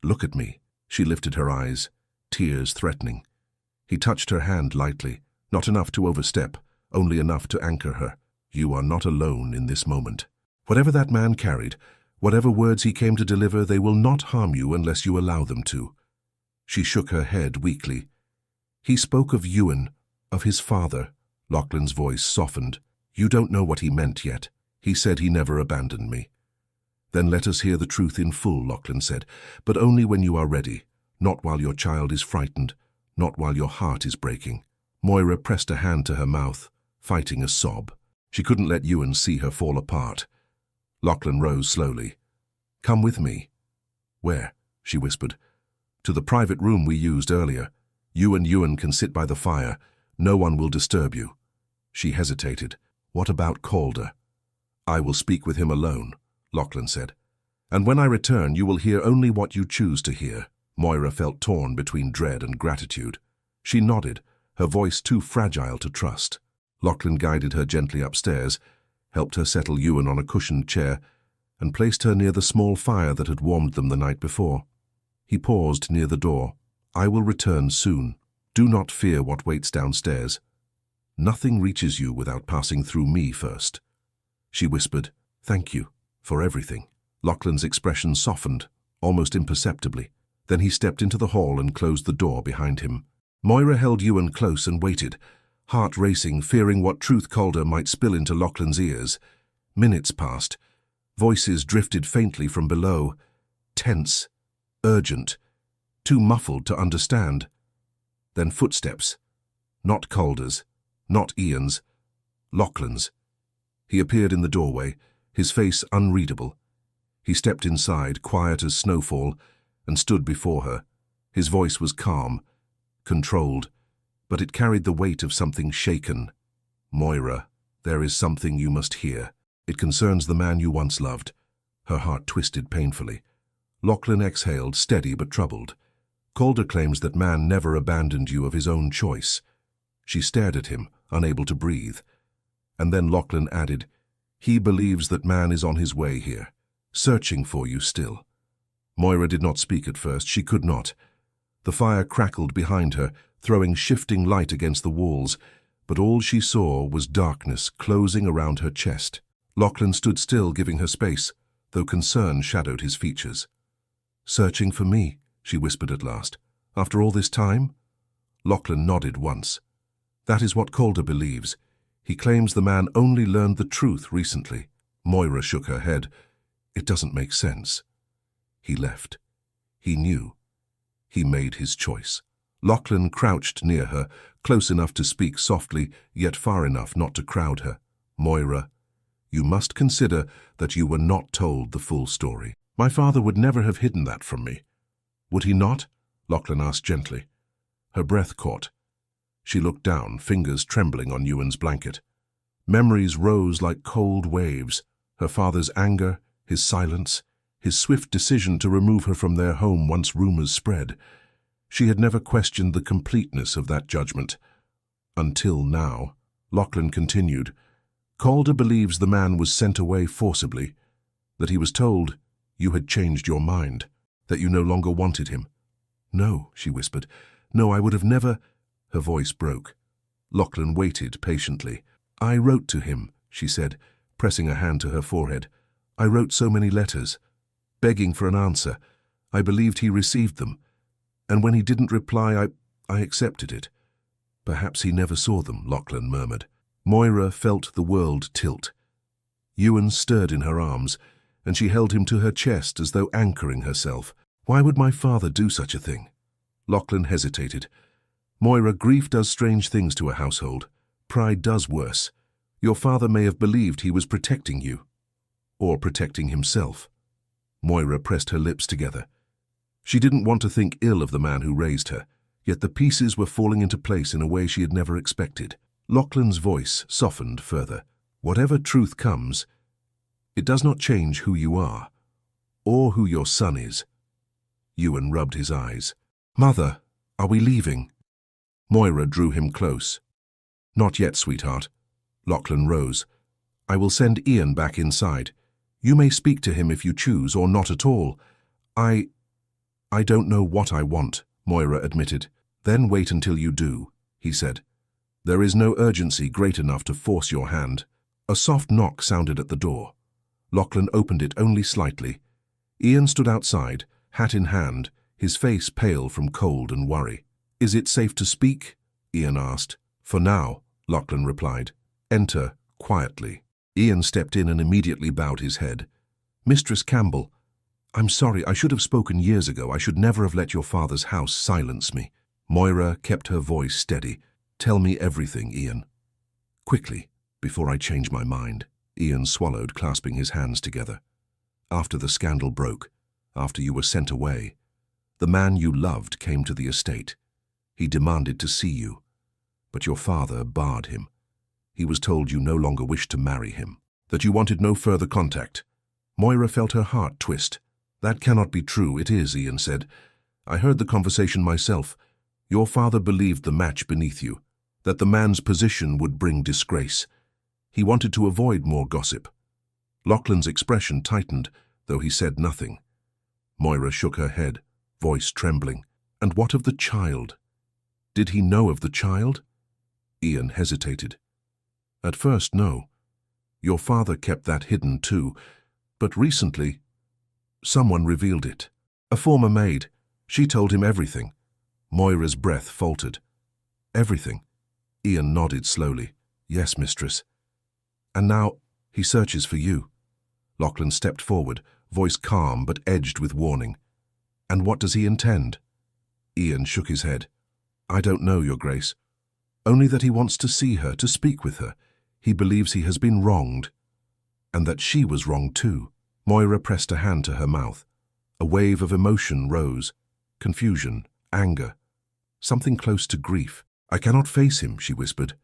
look at me." She lifted her eyes, tears threatening. He touched her hand lightly, not enough to overstep, only enough to anchor her. "You are not alone in this moment. Whatever that man carried, whatever words he came to deliver, they will not harm you unless you allow them to." She shook her head weakly. "He spoke of Ewan, of his father." Lachlan's voice softened. "You don't know what he meant yet. He said he never abandoned me." "Then let us hear the truth in full," Lachlan said, "but only when you are ready, not while your child is frightened, not while your heart is breaking." Moira pressed a hand to her mouth, fighting a sob. She couldn't let Ewan see her fall apart. Lachlan rose slowly. "Come with me." "Where?" she whispered. "To the private room we used earlier. You and Ewan can sit by the fire. No one will disturb you." She hesitated. "What about Calder?" "I will speak with him alone," Lachlan said. "And when I return, you will hear only what you choose to hear." Moira felt torn between dread and gratitude. She nodded, her voice too fragile to trust. Lachlan guided her gently upstairs, helped her settle Ewan on a cushioned chair, and placed her near the small fire that had warmed them the night before. He paused near the door. "I will return soon. Do not fear what waits downstairs. Nothing reaches you without passing through me first." She whispered, "Thank you for everything." Lachlan's expression softened, almost imperceptibly. Then he stepped into the hall and closed the door behind him. Moira held Ewan close and waited, heart racing, fearing what truth Calder might spill into Lachlan's ears. Minutes passed, Voices drifted faintly from below, tense, urgent, too muffled to understand. Then footsteps. Not Calder's, not Ian's, Lachlan's. He appeared in the doorway, his face unreadable. He stepped inside, quiet as snowfall, and stood before her. His voice was calm, controlled, but it carried the weight of something shaken. "Moira, there is something you must hear. It concerns the man you once loved." Her heart twisted painfully. Lachlan exhaled, steady but troubled. "Calder claims that man never abandoned you of his own choice." She stared at him, unable to breathe. And then Lachlan added, "He believes that man is on his way here, searching for you still." Moira did not speak at first. She could not. The fire crackled behind her, throwing shifting light against the walls, but all she saw was darkness closing around her chest. Lachlan stood still, giving her space, though concern shadowed his features. "Searching for me," she whispered at last. "After all this time?" Lachlan nodded once. "That is what Calder believes. He claims the man only learned the truth recently." Moira shook her head. "It doesn't make sense." He left. He knew. He made his choice. Lachlan crouched near her, close enough to speak softly, yet far enough not to crowd her. "Moira, you must consider that you were not told the full story. My father would never have hidden that from me." "Would he not?" Lachlan asked gently. Her breath caught. She looked down, fingers trembling on Ewan's blanket. Memories rose like cold waves. Her father's anger, his silence, his swift decision to remove her from their home once rumors spread. She had never questioned the completeness of that judgment. Until now. Lachlan continued. "Calder believes the man was sent away forcibly, that he was told you had changed your mind, that you no longer wanted him." "No," she whispered. "No, I would have never—" Her voice broke. Lachlan waited patiently. "I wrote to him," she said, pressing a hand to her forehead. "I wrote so many letters, begging for an answer. I believed he received them. And when he didn't reply, I accepted it." "Perhaps he never saw them," Lachlan murmured. Moira felt the world tilt. Ewan stirred in her arms, and she held him to her chest as though anchoring herself. "Why would my father do such a thing?" Lachlan hesitated. "Moira, grief does strange things to a household. Pride does worse. Your father may have believed he was protecting you, or protecting himself." Moira pressed her lips together. She didn't want to think ill of the man who raised her, yet the pieces were falling into place in a way she had never expected. Lachlan's voice softened further. "Whatever truth comes, it does not change who you are, or who your son is." Ewan rubbed his eyes. "Mother, are we leaving?" Moira drew him close. "Not yet, sweetheart." Lachlan rose. "I will send Ian back inside. You may speak to him if you choose, or not at all. I don't know what I want," Moira admitted. "Then wait until you do," he said. "There is no urgency great enough to force your hand." A soft knock sounded at the door. Lachlan opened it only slightly. Ian stood outside, hat in hand, his face pale from cold and worry. "Is it safe to speak?" Ian asked. "For now," Lachlan replied. "Enter quietly." Ian stepped in and immediately bowed his head. "Mistress Campbell, I'm sorry, I should have spoken years ago. I should never have let your father's house silence me." Moira kept her voice steady. "Tell me everything, Ian. Quickly, before I change my mind." Ian swallowed, clasping his hands together. "After the scandal broke, after you were sent away, the man you loved came to the estate. He demanded to see you, but your father barred him. He was told you no longer wished to marry him, that you wanted no further contact." Moira felt her heart twist. "That cannot be true." "It is," Ian said. "I heard the conversation myself. Your father believed the match beneath you, that the man's position would bring disgrace. He wanted to avoid more gossip." Lachlan's expression tightened, though he said nothing. Moira shook her head, voice trembling. "And what of the child? Did he know of the child?" Ian hesitated. "At first, no. Your father kept that hidden too, but recently someone revealed it. A former maid. She told him everything." Moira's breath faltered. "Everything?" Ian nodded slowly. "Yes, mistress. And now he searches for you." Lachlan stepped forward, voice calm but edged with warning. "And what does he intend?" Ian shook his head. "I don't know, Your Grace. Only that he wants to see her, to speak with her. He believes he has been wronged. And that she was wronged too." Moira pressed a hand to her mouth. A wave of emotion rose. Confusion, anger, something close to grief. "I cannot face him," she whispered.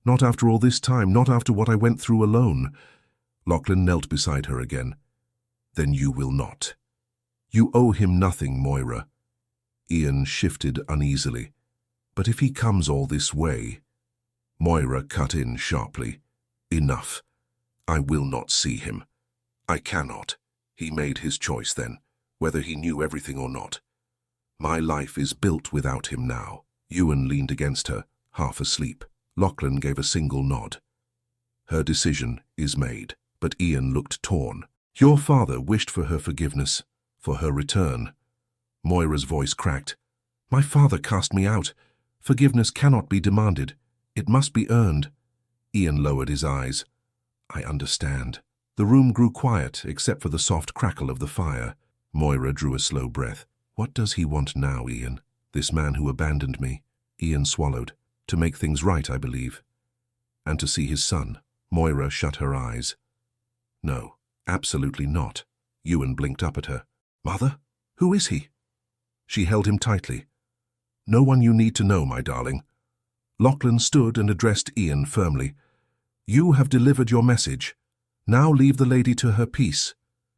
"Not after all this time, not after what I went through alone." Lachlan knelt beside her again. "Then you will not. You owe him nothing, Moira." Ian shifted uneasily. "But if he comes all this way—" Moira cut in sharply. "Enough. I will not see him. I cannot. He made his choice then, whether he knew everything or not. My life is built without him now." Ewan leaned against her, half asleep. Lachlan gave a single nod. "Her decision is made." But Ian looked torn. "Your father wished for her forgiveness, for her return." Moira's voice cracked. "My father cast me out. Forgiveness cannot be demanded. It must be earned." Ian lowered his eyes. "I understand." The room grew quiet, except for the soft crackle of the fire. Moira drew a slow breath. "What does he want now, Ian? This man who abandoned me?" Ian swallowed. "To make things right, I believe. And to see his son." Moira shut her eyes. "No, absolutely not." Ewan blinked up at her. "Mother? Who is he?" She held him tightly. "No one you need to know, my darling." Lachlan stood and addressed Ian firmly. "You have delivered your message. Now leave the lady to her peace.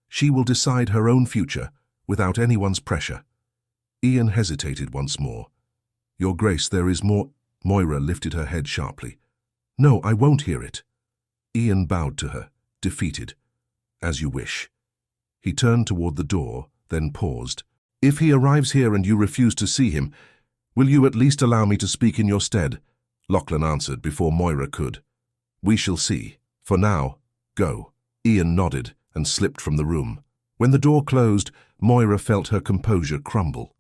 She will decide her own future, without anyone's pressure." Ian hesitated once more. "Your Grace, there is more—" Moira lifted her head sharply. "No, I won't hear it." Ian bowed to her, defeated. "As you wish." He turned toward the door, then paused. "If he arrives here and you refuse to see him, will you at least allow me to speak in your stead?" Lachlan answered before Moira could. "We shall see. For now, go." Ian nodded and slipped from the room. When the door closed, Moira felt her composure crumble.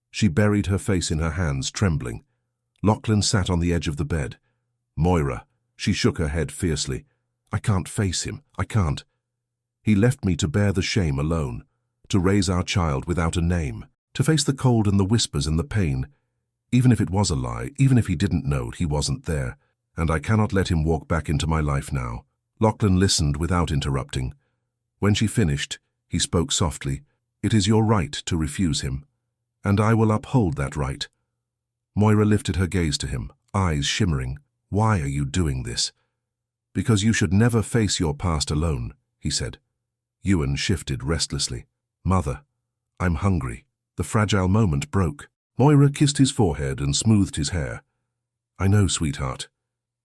She buried her face in her hands, trembling. Lachlan sat on the edge of the bed. "Moira," she shook her head fiercely. "I can't face him. I can't. He left me to bear the shame alone, to raise our child without a name, to face the cold and the whispers and the pain. Even if it was a lie, even if he didn't know, he wasn't there. And I cannot let him walk back into my life now." Lachlan listened without interrupting. When she finished, he spoke softly. "It is your right to refuse him, and I will uphold that right." Moira lifted her gaze to him, eyes shimmering. "Why are you doing this?" "Because you should never face your past alone," he said. Ewan shifted restlessly. "Mother, I'm hungry." The fragile moment broke. Moira kissed his forehead and smoothed his hair. "I know, sweetheart.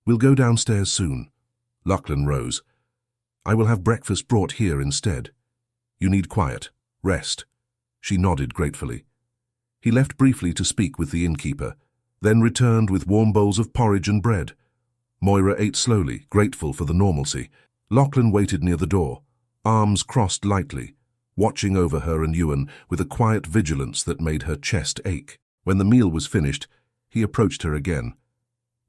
We'll go downstairs soon." Lachlan rose. "I will have breakfast brought here instead. You need quiet, rest." She nodded gratefully. He left briefly to speak with the innkeeper, then returned with warm bowls of porridge and bread. Moira ate slowly, grateful for the normalcy. Lachlan waited near the door, arms crossed lightly, watching over her and Ewan with a quiet vigilance that made her chest ache. When the meal was finished, he approached her again.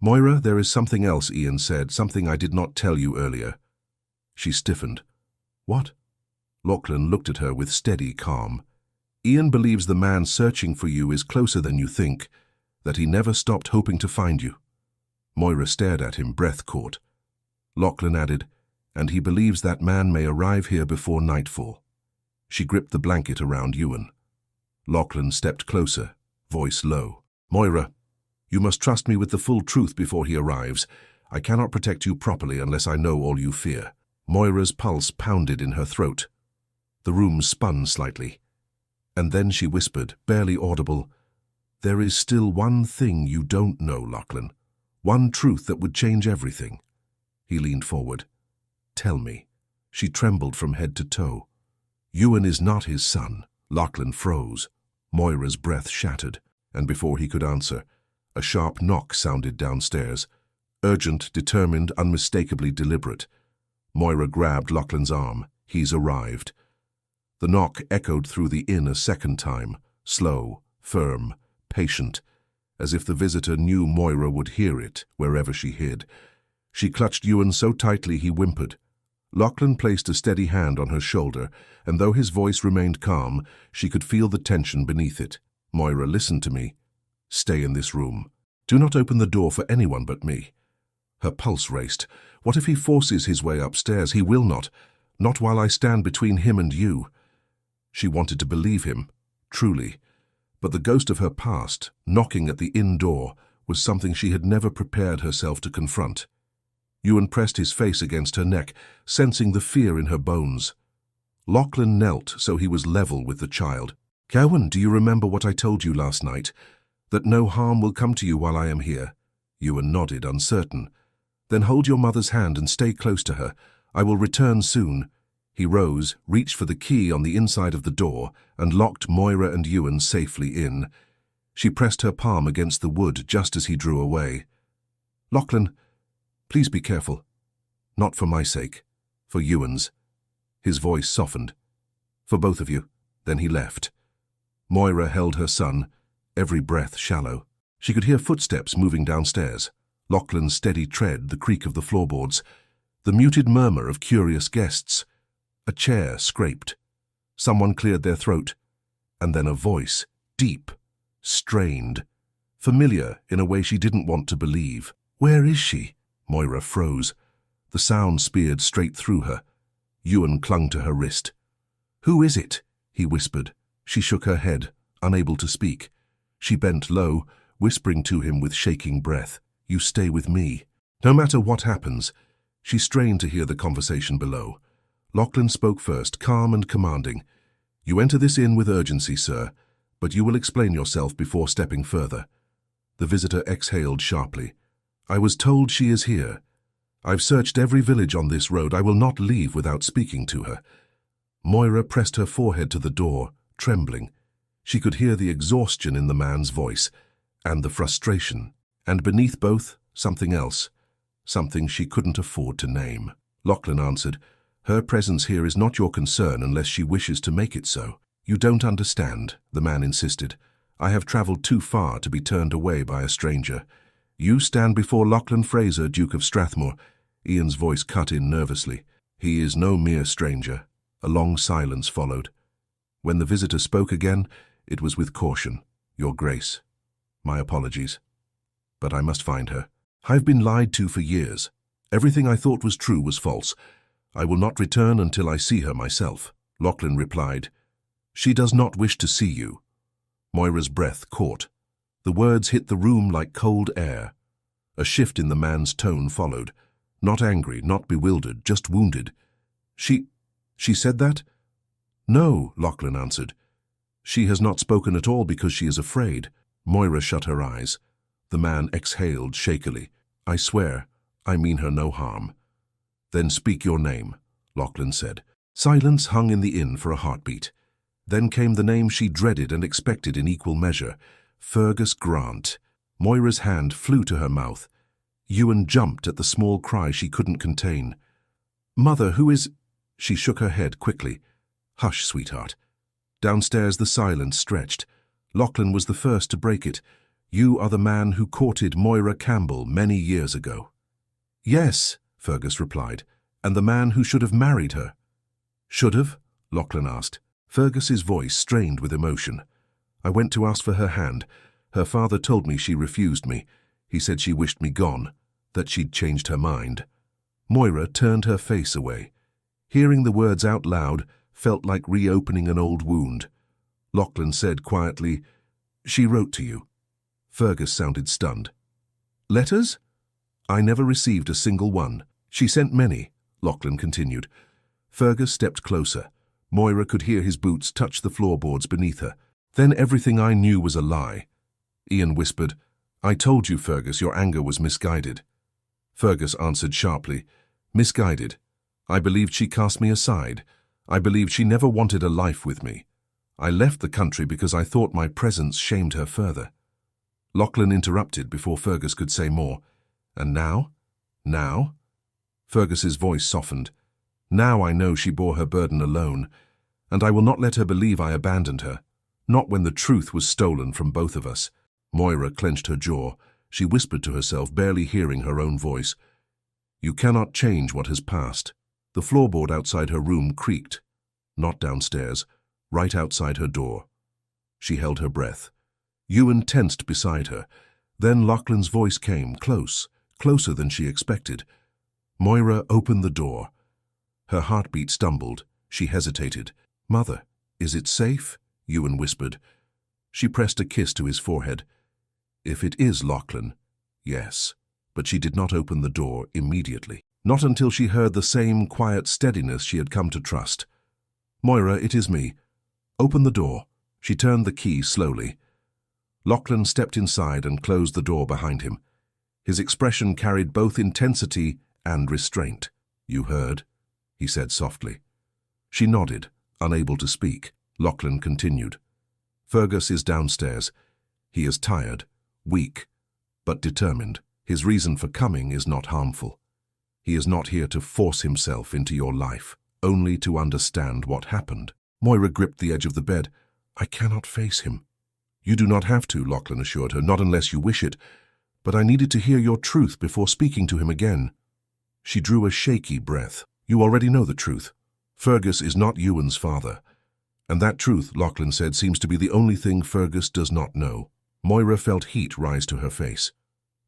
"Moira, there is something else," Ian said, "something I did not tell you earlier." She stiffened. "What?" Lachlan looked at her with steady calm. "Ian believes the man searching for you is closer than you think, that he never stopped hoping to find you." Moira stared at him, breath caught. Lachlan added, "And he believes that man may arrive here before nightfall." She gripped the blanket around Ewan. Lachlan stepped closer, voice low. "Moira, you must trust me with the full truth before he arrives. I cannot protect you properly unless I know all you fear." Moira's pulse pounded in her throat. The room spun slightly. And then she whispered, barely audible, "There is still one thing you don't know, Lachlan. One truth that would change everything." He leaned forward. "Tell me." She trembled from head to toe. "Ewan is not his son." Lachlan froze. Moira's breath shattered, and before he could answer, a sharp knock sounded downstairs. Urgent, determined, unmistakably deliberate. Moira grabbed Lachlan's arm. "He's arrived." The knock echoed through the inn a second time, slow, firm, patient, as if the visitor knew Moira would hear it wherever she hid. She clutched Ewan so tightly he whimpered. Lachlan placed a steady hand on her shoulder, and though his voice remained calm, she could feel the tension beneath it. Moira, listen to me. Stay in this room. Do not open the door for anyone but me. Her pulse raced. What if he forces his way upstairs? He will not. Not while I stand between him and you. She wanted to believe him, truly. But the ghost of her past, knocking at the inn door, was something she had never prepared herself to confront. Ewan pressed his face against her neck, sensing the fear in her bones. Lachlan knelt so he was level with the child. "Cowan, do you remember what I told you last night? That no harm will come to you while I am here?" Ewan nodded, uncertain. "Then hold your mother's hand and stay close to her. I will return soon." He rose, reached for the key on the inside of the door, and locked Moira and Ewan safely in. She pressed her palm against the wood just as he drew away. "Lachlan, please be careful. Not for my sake, for Ewan's." His voice softened. "For both of you." Then he left. Moira held her son, every breath shallow. She could hear footsteps moving downstairs. Lachlan's steady tread, the creak of the floorboards, the muted murmur of curious guests. A chair scraped. Someone cleared their throat. And then a voice, deep, strained, familiar in a way she didn't want to believe. "Where is she?" Moira froze. The sound speared straight through her. Ewan clung to her wrist. "Who is it?" he whispered. She shook her head, unable to speak. She bent low, whispering to him with shaking breath. "You stay with me. No matter what happens." She strained to hear the conversation below. Lachlan spoke first, calm and commanding. "You enter this inn with urgency, sir, but you will explain yourself before stepping further." The visitor exhaled sharply. "I was told she is here. I've searched every village on this road. I will not leave without speaking to her." Moira pressed her forehead to the door, trembling. She could hear the exhaustion in the man's voice, and the frustration, and beneath both, something else, something she couldn't afford to name. Lachlan answered, "Her presence here is not your concern unless she wishes to make it so." "You don't understand," the man insisted. "I have traveled too far to be turned away by a stranger. You stand before Lachlan Fraser, Duke of Strathmore." Ian's voice cut in nervously. "He is no mere stranger." A long silence followed. When the visitor spoke again, it was with caution. "Your Grace, my apologies. But I must find her. I've been lied to for years. Everything I thought was true was false. I will not return until I see her myself." Lachlan replied, "She does not wish to see you." Moira's breath caught. The words hit the room like cold air. A shift in the man's tone followed. Not angry, not bewildered, just wounded. She said that?" "No," Lachlan answered. "She has not spoken at all because she is afraid." Moira shut her eyes. The man exhaled shakily. "I swear, I mean her no harm." "Then speak your name," Lachlan said. Silence hung in the inn for a heartbeat. Then came the name she dreaded and expected in equal measure. Fergus Grant. Moira's hand flew to her mouth. Ewan jumped at the small cry she couldn't contain. "Mother, who is—" She shook her head quickly. "Hush, sweetheart." Downstairs the silence stretched. Lachlan was the first to break it. "You are the man who courted Moira Campbell many years ago." "Yes," Fergus replied, "and the man who should have married her." "Should have?" Lachlan asked. Fergus's voice strained with emotion. "I went to ask for her hand. Her father told me she refused me. He said she wished me gone, that she'd changed her mind." Moira turned her face away. Hearing the words out loud felt like reopening an old wound. Lachlan said quietly, "She wrote to you." Fergus sounded stunned. "Letters?" "I never received a single one." "She sent many," Lachlan continued. Fergus stepped closer. Moira could hear his boots touch the floorboards beneath her. "Then everything I knew was a lie." Ian whispered, "I told you, Fergus, your anger was misguided." Fergus answered sharply, "Misguided. I believed she cast me aside. I believed she never wanted a life with me. I left the country because I thought my presence shamed her further." Lachlan interrupted before Fergus could say more. "And now? Now?" Fergus's voice softened. "Now I know she bore her burden alone, and I will not let her believe I abandoned her. Not when the truth was stolen from both of us." Moira clenched her jaw. She whispered to herself, barely hearing her own voice, "You cannot change what has passed. The floorboard outside her room creaked, not downstairs, right outside her door. She held her breath. Ewan tensed beside her. Then Lachlan's voice came, closer than she expected. Moira opened the door. Her heartbeat stumbled. She hesitated. "Mother, is it safe?" Ewan whispered. She pressed a kiss to his forehead. "If it is Lachlan, yes." But she did not open the door immediately. Not until she heard the same quiet steadiness she had come to trust. "Moira, it is me. Open the door." She turned the key slowly. Lachlan stepped inside and closed the door behind him. His expression carried both intensity and restraint. "You heard?" he said softly. She nodded, unable to speak. Lachlan continued. "Fergus is downstairs. He is tired, weak, but determined. His reason for coming is not harmful. He is not here to force himself into your life, only to understand what happened." Moira gripped the edge of the bed. "I cannot face him." "You do not have to," Lachlan assured her, "not unless you wish it. But I needed to hear your truth before speaking to him again." She drew a shaky breath. "You already know the truth. Fergus is not Ewan's father. And that truth," Lachlan said, "seems to be the only thing Fergus does not know." Moira felt heat rise to her face.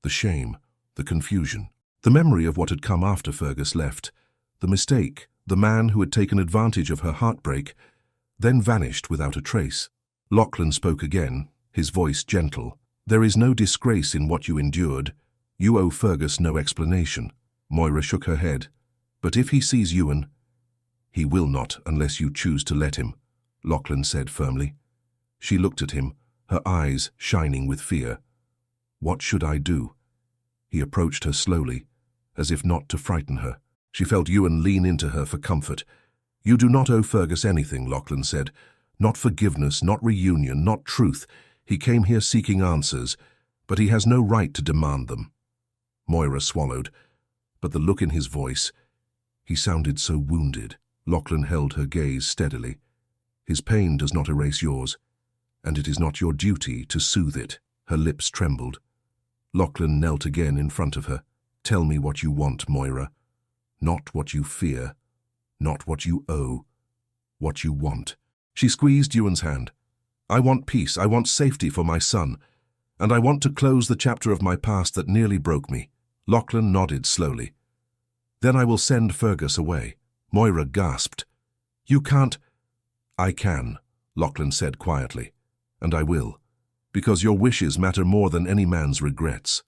The shame, the confusion, the memory of what had come after Fergus left, the mistake, the man who had taken advantage of her heartbreak, then vanished without a trace. Lachlan spoke again, his voice gentle. "There is no disgrace in what you endured. You owe Fergus no explanation." Moira shook her head. "But if he sees Ewan—" "He will not unless you choose to let him," Lachlan said firmly. She looked at him, her eyes shining with fear. "What should I do?" He approached her slowly, as if not to frighten her. She felt Ewan lean into her for comfort. "You do not owe Fergus anything," Lachlan said. "Not forgiveness, not reunion, not truth. He came here seeking answers, but he has no right to demand them." Moira swallowed, but the look in his voice, he sounded so wounded. Lachlan held her gaze steadily. "His pain does not erase yours, and it is not your duty to soothe it." Her lips trembled. Lachlan knelt again in front of her. "Tell me what you want, Moira. Not what you fear, not what you owe, what you want." She squeezed Ewan's hand. "I want peace, I want safety for my son, and I want to close the chapter of my past that nearly broke me." Lachlan nodded slowly. "Then I will send Fergus away." Moira gasped. "You can't—" "I can," Lachlan said quietly, "and I will, because your wishes matter more than any man's regrets."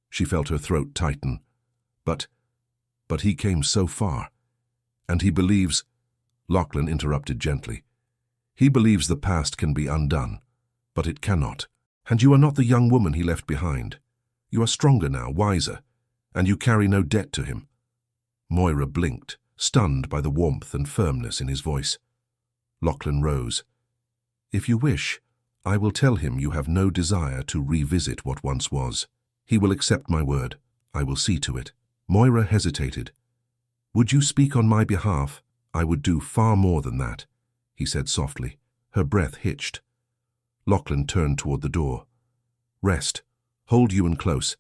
She felt her throat tighten. But he came so far, and he believes—" Lachlan interrupted gently. "He believes the past can be undone, but it cannot. And you are not the young woman he left behind. You are stronger now, wiser, and you carry no debt to him." Moira blinked, stunned by the warmth and firmness in his voice. Lachlan rose. "If you wish, I will tell him you have no desire to revisit what once was. He will accept my word. I will see to it." Moira hesitated. "Would you speak on my behalf?" "I would do far more than that," he said softly. Her breath hitched. Lachlan turned toward the door. "Rest. Hold Ewan close.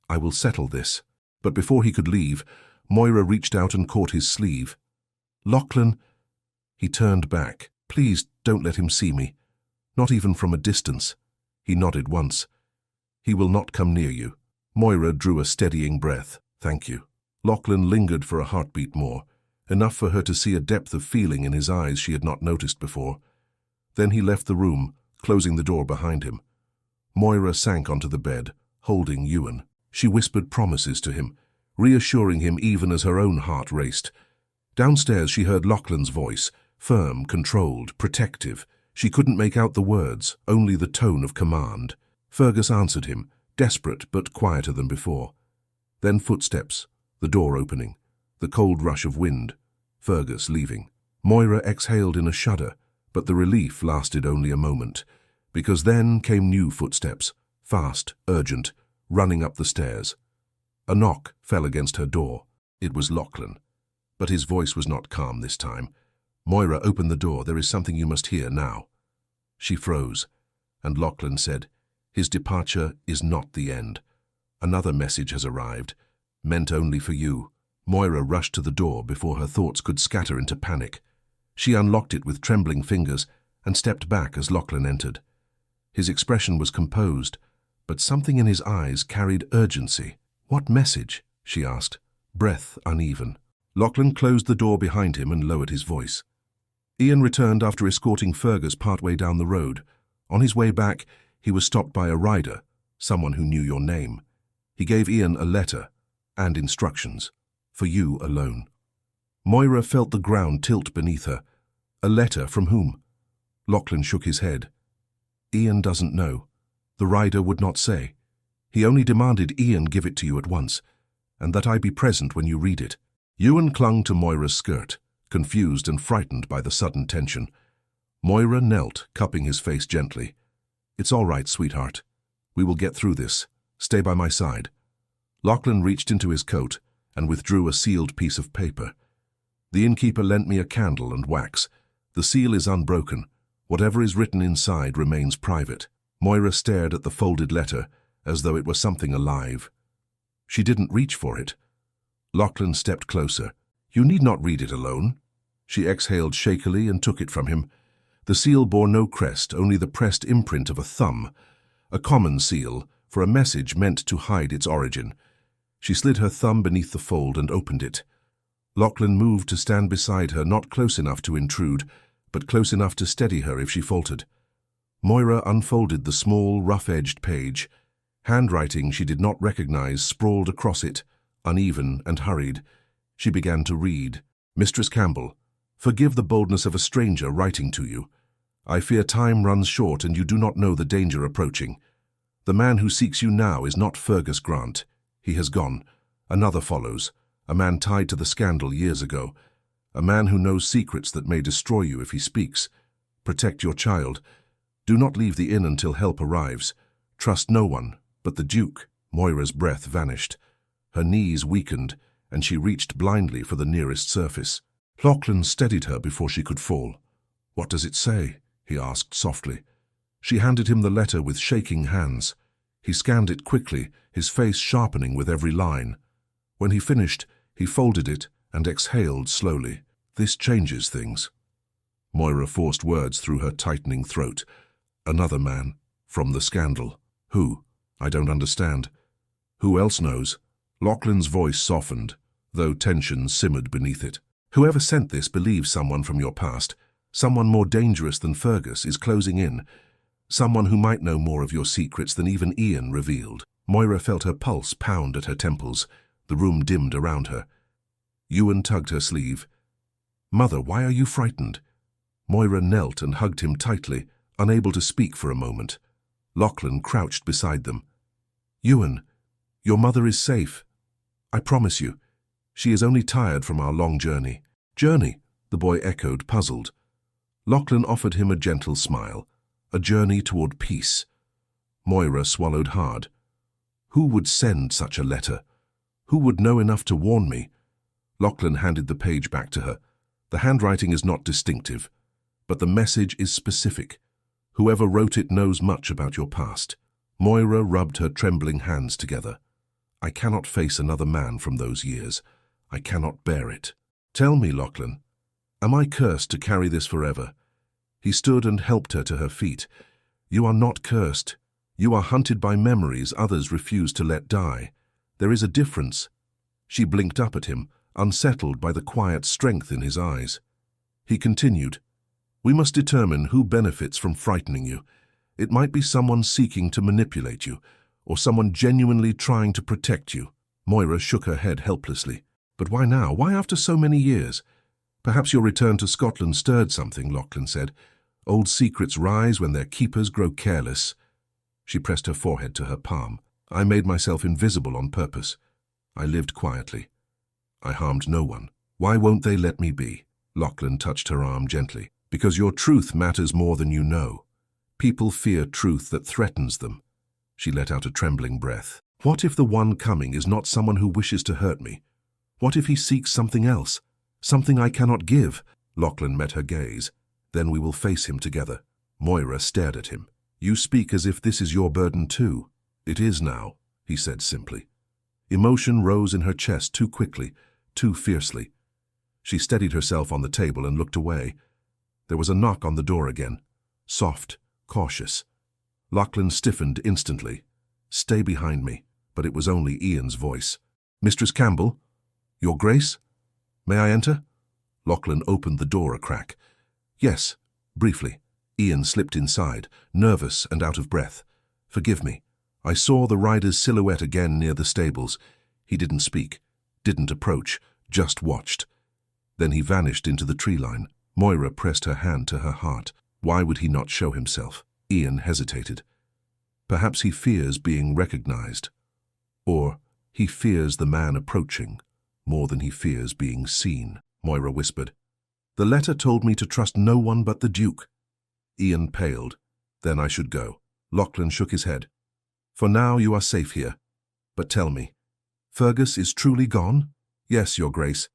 I will settle this." But before he could leave, Moira reached out and caught his sleeve. "Lachlan—" He turned back. "Please don't let him see me. Not even from a distance." He nodded once. "He will not come near you." Moira drew a steadying breath. "Thank you." Lachlan lingered for a heartbeat more, enough for her to see a depth of feeling in his eyes she had not noticed before. Then he left the room, closing the door behind him. Moira sank onto the bed, holding Ewan. She whispered promises to him, reassuring him even as her own heart raced. Downstairs she heard Lachlan's voice, firm, controlled, protective. She couldn't make out the words, only the tone of command. Fergus answered him, desperate but quieter than before. Then footsteps, the door opening, the cold rush of wind, Fergus leaving. Moira exhaled in a shudder, but the relief lasted only a moment, because then came new footsteps, fast, urgent, running up the stairs. A knock fell against her door. It was Lachlan, but his voice was not calm this time. "Moira, open the door. There is something you must hear now." She froze, and Lachlan said, "His departure is not the end. Another message has arrived, meant only for you." Moira rushed to the door before her thoughts could scatter into panic. She unlocked it with trembling fingers and stepped back as Lachlan entered. His expression was composed, but something in his eyes carried urgency. "What message?" she asked, breath uneven. Lachlan closed the door behind him and lowered his voice. Ian returned after escorting Fergus partway down the road. On his way back, he was stopped by a rider, someone who knew your name. He gave Ian a letter and instructions, for you alone. Moira felt the ground tilt beneath her. A letter from whom? Lachlan shook his head. Ian doesn't know. The rider would not say. He only demanded Ian give it to you at once, and that I be present when you read it. Ewan clung to Moira's skirt, confused and frightened by the sudden tension. Moira knelt, cupping his face gently. "It's all right, sweetheart. We will get through this. Stay by my side." Lachlan reached into his coat and withdrew a sealed piece of paper. "The innkeeper lent me a candle and wax. The seal is unbroken. Whatever is written inside remains private." Moira stared at the folded letter as though it were something alive. She didn't reach for it. Lachlan stepped closer. "You need not read it alone." She exhaled shakily and took it from him. The seal bore no crest, only the pressed imprint of a thumb, a common seal for a message meant to hide its origin. She slid her thumb beneath the fold and opened it. Lachlan moved to stand beside her, not close enough to intrude, but close enough to steady her if she faltered. Moira unfolded the small, rough-edged page. Handwriting she did not recognize sprawled across it, uneven and hurried. She began to read. "Mistress Campbell, forgive the boldness of a stranger writing to you. I fear time runs short and you do not know the danger approaching. The man who seeks you now is not Fergus Grant. He has gone. Another follows, a man tied to the scandal years ago. A man who knows secrets that may destroy you if he speaks. Protect your child. Do not leave the inn until help arrives. Trust no one but the Duke." Moira's breath vanished. Her knees weakened, and she reached blindly for the nearest surface. Lachlan steadied her before she could fall. "What does it say?" he asked softly. She handed him the letter with shaking hands. He scanned it quickly, his face sharpening with every line. When he finished, he folded it and exhaled slowly. "This changes things." Moira forced words through her tightening throat. "Another man, from the scandal. Who? I don't understand." "Who else knows?" Lachlan's voice softened, though tension simmered beneath it. "Whoever sent this believes someone from your past, someone more dangerous than Fergus, is closing in. Someone who might know more of your secrets than even Ian revealed." Moira felt her pulse pound at her temples. The room dimmed around her. Ewan tugged her sleeve. "Mother, why are you frightened?" Moira knelt and hugged him tightly, unable to speak for a moment. Lachlan crouched beside them. "Ewan, your mother is safe. I promise you. She is only tired from our long journey." "Journey?" the boy echoed, puzzled. Lachlan offered him a gentle smile. "A journey toward peace." Moira swallowed hard. "Who would send such a letter? Who would know enough to warn me?" Lachlan handed the page back to her. "The handwriting is not distinctive, but the message is specific. Whoever wrote it knows much about your past." Moira rubbed her trembling hands together. "I cannot face another man from those years. I cannot bear it." "Tell me, Lachlan, am I cursed to carry this forever?" He stood and helped her to her feet. "You are not cursed. You are hunted by memories others refuse to let die. There is a difference." She blinked up at him, unsettled by the quiet strength in his eyes. He continued, "We must determine who benefits from frightening you. It might be someone seeking to manipulate you, or someone genuinely trying to protect you." Moira shook her head helplessly. "But why now? Why after so many years?" "Perhaps your return to Scotland stirred something," Lachlan said. "Old secrets rise when their keepers grow careless." She pressed her forehead to her palm. "I made myself invisible on purpose. I lived quietly. I harmed no one. Why won't they let me be?" Lachlan touched her arm gently. "Because your truth matters more than you know. People fear truth that threatens them." She let out a trembling breath. "What if the one coming is not someone who wishes to hurt me? What if he seeks something else? Something I cannot give?" Lachlan met her gaze. "Then we will face him together." Moira stared at him. "You speak as if this is your burden too." "It is now," he said simply. Emotion rose in her chest too quickly, too fiercely. She steadied herself on the table and looked away. There was a knock on the door again, soft, cautious. Lachlan stiffened instantly. "Stay behind me," but it was only Ian's voice. "Mistress Campbell? Your Grace? May I enter?" Lachlan opened the door a crack. "Yes," briefly. Ian slipped inside, nervous and out of breath. "Forgive me. I saw the rider's silhouette again near the stables. He didn't speak, didn't approach, just watched. Then he vanished into the tree line." Moira pressed her hand to her heart. Why would he not show himself? Ian hesitated. Perhaps he fears being recognized. Or he fears the man approaching more than he fears being seen, Moira whispered. "The letter told me to trust no one but the Duke." Ian paled. "Then I should go." Lachlan shook his head. "For now you are safe here. But tell me, Fergus is truly gone?" "Yes, Your Grace.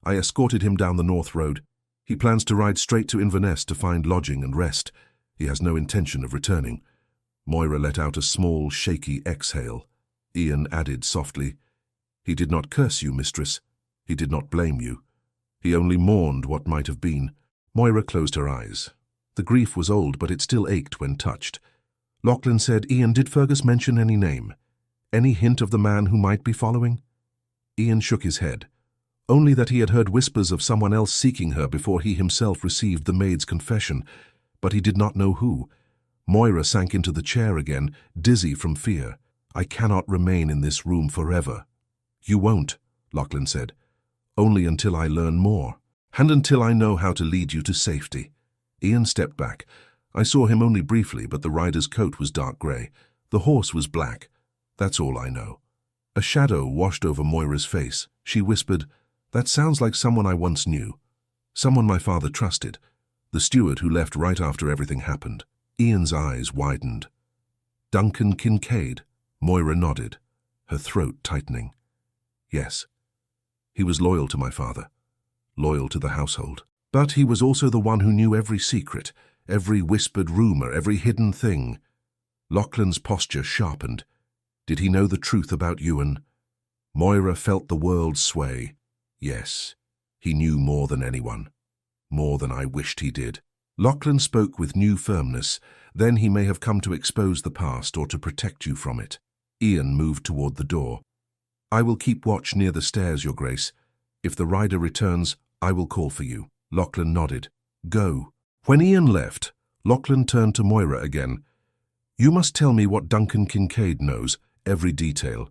I escorted him down the North Road. He plans to ride straight to Inverness to find lodging and rest. He has no intention of returning." Moira let out a small, shaky exhale. Ian added softly, "He did not curse you, mistress. He did not blame you. He only mourned what might have been." Moira closed her eyes. The grief was old, but it still ached when touched. Lachlan said, "Ian, did Fergus mention any name? Any hint of the man who might be following?" Ian shook his head. Only that he had heard whispers of someone else seeking her before he himself received the maid's confession, but he did not know who. Moira sank into the chair again, dizzy from fear. "I cannot remain in this room forever." "You won't," Lachlan said. "Only until I learn more, and until I know how to lead you to safety." Ian stepped back. I saw him only briefly, but the rider's coat was dark grey. The horse was black. That's all I know. A shadow washed over Moira's face. She whispered, "That sounds like someone I once knew. Someone my father trusted. The steward who left right after everything happened." Ian's eyes widened. "Duncan Kincaid?" Moira nodded, her throat tightening. "Yes. He was loyal to my father, loyal to the household. But he was also the one who knew every secret, every whispered rumor, every hidden thing." Lachlan's posture sharpened. "Did he know the truth about Ewan?" Moira felt the world sway. "Yes, he knew more than anyone. More than I wished he did." Lachlan spoke with new firmness. "Then he may have come to expose the past or to protect you from it." Ian moved toward the door. "I will keep watch near the stairs, Your Grace. If the rider returns, I will call for you." Lachlan nodded. "Go." When Ian left, Lachlan turned to Moira again. "You must tell me what Duncan Kincaid knows, every detail."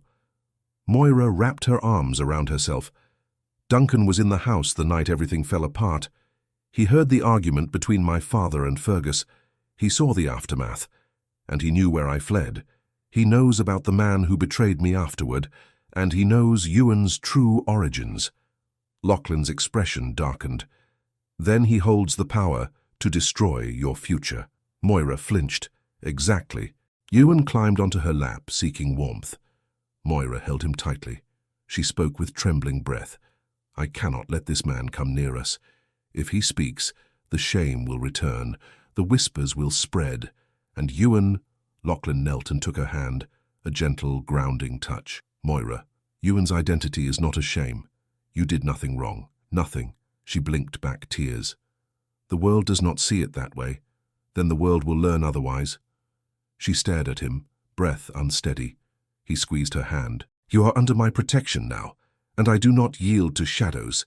Moira wrapped her arms around herself. "Duncan was in the house the night everything fell apart. He heard the argument between my father and Fergus. He saw the aftermath, and he knew where I fled. He knows about the man who betrayed me afterward, and he knows Ewan's true origins." Lachlan's expression darkened. "Then he holds the power to destroy your future." Moira flinched. "Exactly." Ewan climbed onto her lap, seeking warmth. Moira held him tightly. She spoke with trembling breath. "I cannot let this man come near us. If he speaks, the shame will return, the whispers will spread, and Ewan—" Lachlan knelt and took her hand, a gentle, grounding touch. "Moira, Ewan's identity is not a shame. You did nothing wrong. Nothing." She blinked back tears. "The world does not see it that way. Then the world will learn otherwise." She stared at him, breath unsteady. He squeezed her hand. "You are under my protection now, and I do not yield to shadows."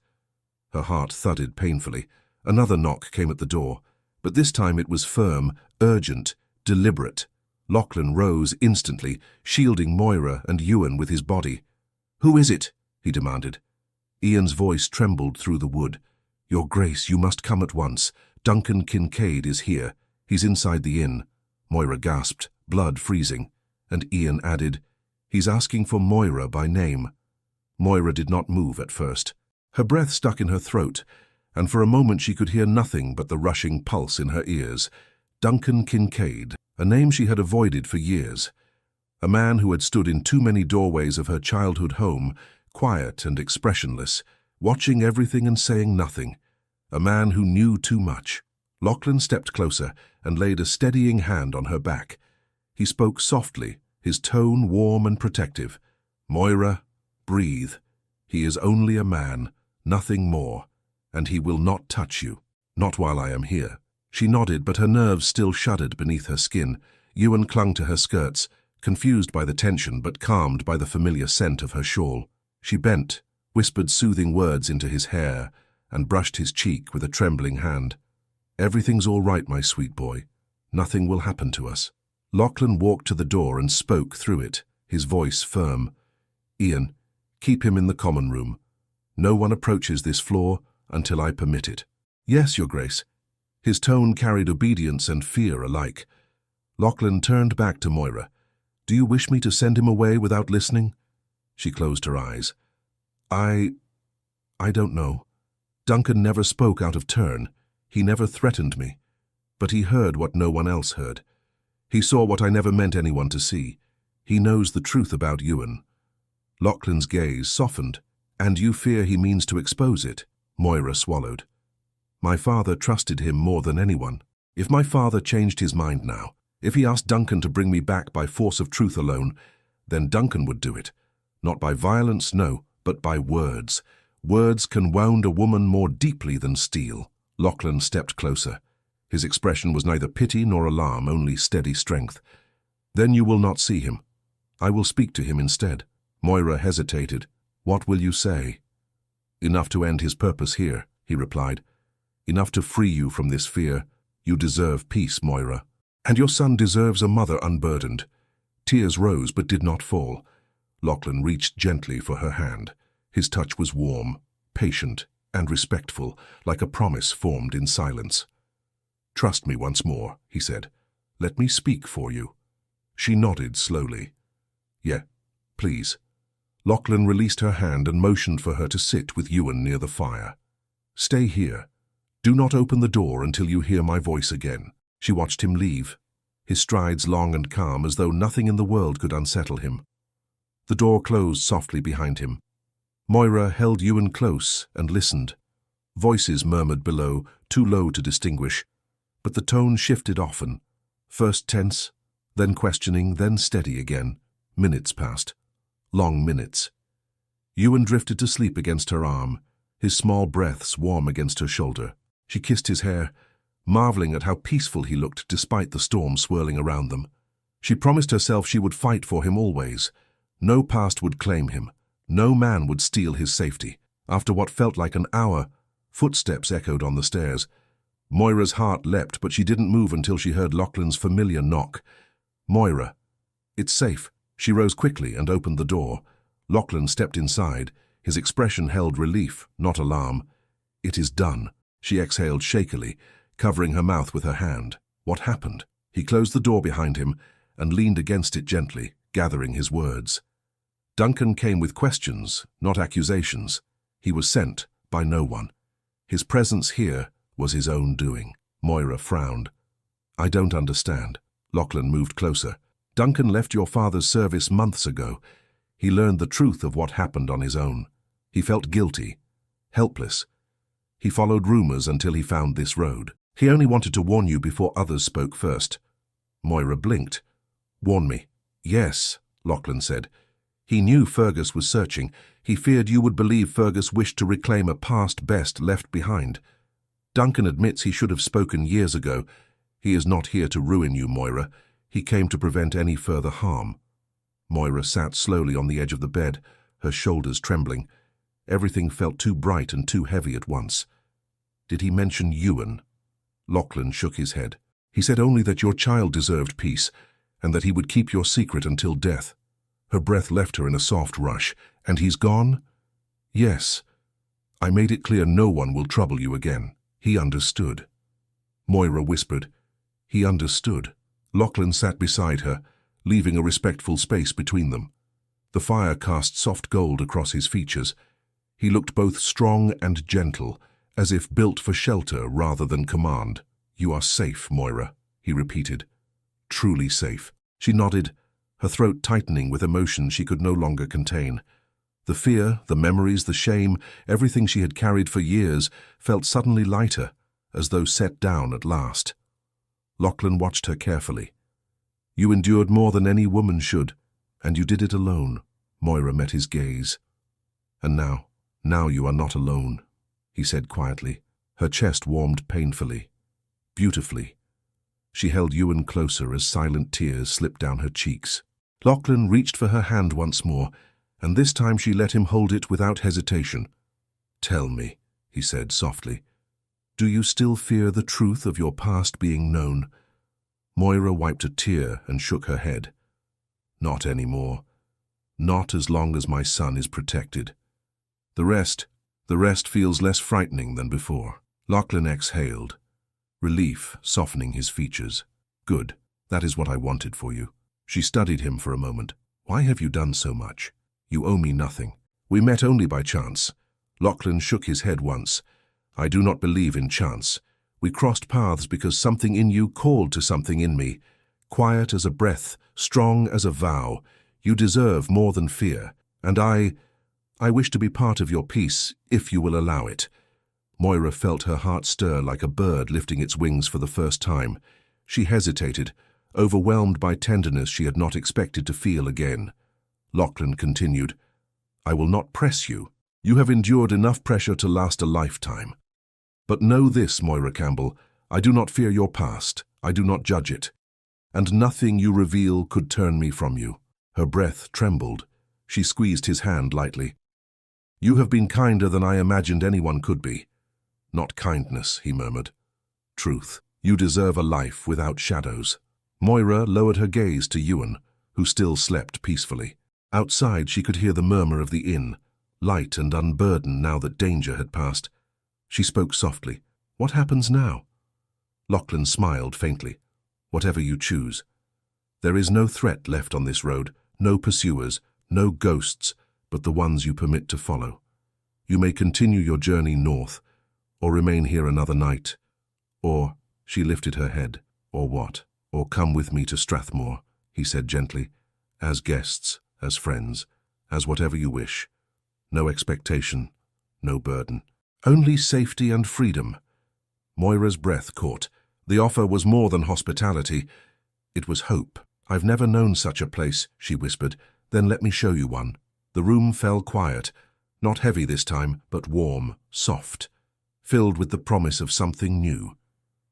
Her heart thudded painfully. Another knock came at the door, but this time it was firm, urgent, deliberate. Lachlan rose instantly, shielding Moira and Ewan with his body. "Who is it?" he demanded. Ian's voice trembled through the wood. "Your Grace, you must come at once. Duncan Kincaid is here. He's inside the inn." Moira gasped, blood freezing, and Ian added, "He's asking for Moira by name." Moira did not move at first. Her breath stuck in her throat, and for a moment she could hear nothing but the rushing pulse in her ears. Duncan Kincaid, a name she had avoided for years. A man who had stood in too many doorways of her childhood home, quiet and expressionless, watching everything and saying nothing. A man who knew too much. Lachlan stepped closer and laid a steadying hand on her back. He spoke softly, his tone warm and protective. "Moira, breathe. He is only a man, nothing more, and he will not touch you. Not while I am here. She nodded, but her nerves still shuddered beneath her skin. Ewan clung to her skirts, confused by the tension but calmed by the familiar scent of her shawl. She bent, whispered soothing words into his hair, and brushed his cheek with a trembling hand. "Everything's all right, my sweet boy. Nothing will happen to us." Lachlan walked to the door and spoke through it, his voice firm. "Ian, keep him in the common room. No one approaches this floor until I permit it." "Yes, Your Grace." His tone carried obedience and fear alike. Lachlan turned back to Moira. "Do you wish me to send him away without listening?" She closed her eyes. I don't know. Duncan never spoke out of turn. He never threatened me. But he heard what no one else heard. He saw what I never meant anyone to see. He knows the truth about Ewan." Lachlan's gaze softened. "And you fear he means to expose it?" Moira swallowed. "My father trusted him more than anyone. If my father changed his mind now, if he asked Duncan to bring me back by force of truth alone, then Duncan would do it. Not by violence, no, but by words. Words can wound a woman more deeply than steel." Lachlan stepped closer. His expression was neither pity nor alarm, only steady strength. "Then you will not see him. I will speak to him instead." Moira hesitated. "What will you say?" "Enough to end his purpose here," he replied. "Enough to free you from this fear. You deserve peace, Moira. And your son deserves a mother unburdened." Tears rose but did not fall. Lachlan reached gently for her hand. His touch was warm, patient, and respectful, like a promise formed in silence. "Trust me once more," he said. "Let me speak for you." She nodded slowly. "Yeah, please." Lachlan released her hand and motioned for her to sit with Ewan near the fire. "Stay here. Do not open the door until you hear my voice again." She watched him leave, his strides long and calm, as though nothing in the world could unsettle him. The door closed softly behind him. Moira held Ewan close and listened. Voices murmured below, too low to distinguish, but the tone shifted often, first tense, then questioning, then steady again. Minutes passed. Long minutes. Ewan drifted to sleep against her arm, his small breaths warm against her shoulder. She kissed his hair, marveling at how peaceful he looked despite the storm swirling around them. She promised herself she would fight for him always. No past would claim him. No man would steal his safety. After what felt like an hour, footsteps echoed on the stairs. Moira's heart leapt, but she didn't move until she heard Lachlan's familiar knock. "Moira." "It's safe." She rose quickly and opened the door. Lachlan stepped inside. His expression held relief, not alarm. "It is done." She exhaled shakily, covering her mouth with her hand. What happened? He closed the door behind him and leaned against it gently, gathering his words. Duncan came with questions, not accusations. He was sent by no one. His presence here was his own doing. Moira frowned. "I don't understand." Lachlan moved closer. "Duncan left your father's service months ago. He learned the truth of what happened on his own. He felt guilty, helpless. He followed rumors until he found this road. He only wanted to warn you before others spoke first." Moira blinked. "Warn me?" "Yes," Lachlan said. "He knew Fergus was searching. He feared you would believe Fergus wished to reclaim a past best left behind. Duncan admits he should have spoken years ago. He is not here to ruin you, Moira. He came to prevent any further harm." Moira sat slowly on the edge of the bed, her shoulders trembling. Everything felt too bright and too heavy at once. "Did he mention Ewan?" Lachlan shook his head. "He said only that your child deserved peace, and that he would keep your secret until death." Her breath left her in a soft rush. "And he's gone?" "Yes. I made it clear no one will trouble you again. He understood." Moira whispered. "He understood." Lachlan sat beside her, leaving a respectful space between them. The fire cast soft gold across his features. He looked both strong and gentle, as if built for shelter rather than command. "You are safe, Moira," he repeated. "Truly safe." She nodded, her throat tightening with emotion she could no longer contain. The fear, the memories, the shame, everything she had carried for years, felt suddenly lighter, as though set down at last. Lachlan watched her carefully. "You endured more than any woman should, and you did it alone." Moira met his gaze. And now you are not alone, he said quietly. Her chest warmed painfully, beautifully. She held Ewan closer as silent tears slipped down her cheeks. Lachlan reached for her hand once more, and this time she let him hold it without hesitation. "Tell me," he said softly, "do you still fear the truth of your past being known?" Moira wiped a tear and shook her head. "Not anymore. Not as long as my son is protected. The rest feels less frightening than before." Lachlan exhaled, relief softening his features. "Good. That is what I wanted for you." She studied him for a moment. "Why have you done so much? You owe me nothing. We met only by chance." Lachlan shook his head once. "I do not believe in chance. We crossed paths because something in you called to something in me. Quiet as a breath, strong as a vow. You deserve more than fear. And I wish to be part of your peace, if you will allow it." Moira felt her heart stir like a bird lifting its wings for the first time. She hesitated, overwhelmed by tenderness she had not expected to feel again. Lachlan continued, "I will not press you. You have endured enough pressure to last a lifetime. But know this, Moira Campbell, I do not fear your past. I do not judge it. And nothing you reveal could turn me from you." Her breath trembled. She squeezed his hand lightly. "You have been kinder than I imagined anyone could be." "Not kindness," he murmured. "Truth. You deserve a life without shadows." Moira lowered her gaze to Ewan, who still slept peacefully. Outside she could hear the murmur of the inn, light and unburdened now that danger had passed. She spoke softly. "What happens now?" Lachlan smiled faintly. "Whatever you choose. There is no threat left on this road, no pursuers, no ghosts, but the ones you permit to follow. You may continue your journey north, or remain here another night, or," she lifted her head, "or what? Or come with me to Strathmore," he said gently, "as guests, as friends, as whatever you wish. No expectation, no burden. Only safety and freedom." Moira's breath caught. The offer was more than hospitality. It was hope. "I've never known such a place," she whispered. "Then let me show you one." The room fell quiet, not heavy this time, but warm, soft, filled with the promise of something new.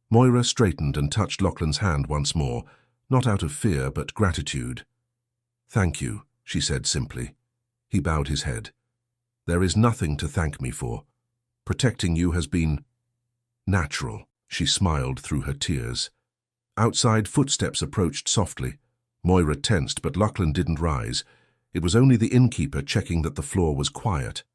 Moira straightened and touched Lachlan's hand once more, not out of fear but gratitude. "Thank you," she said simply. He bowed his head. "There is nothing to thank me for. Protecting you has been natural." She smiled through her tears. Outside, footsteps approached softly. Moira tensed, but Lachlan didn't rise. It was only the innkeeper checking that the floor was quiet.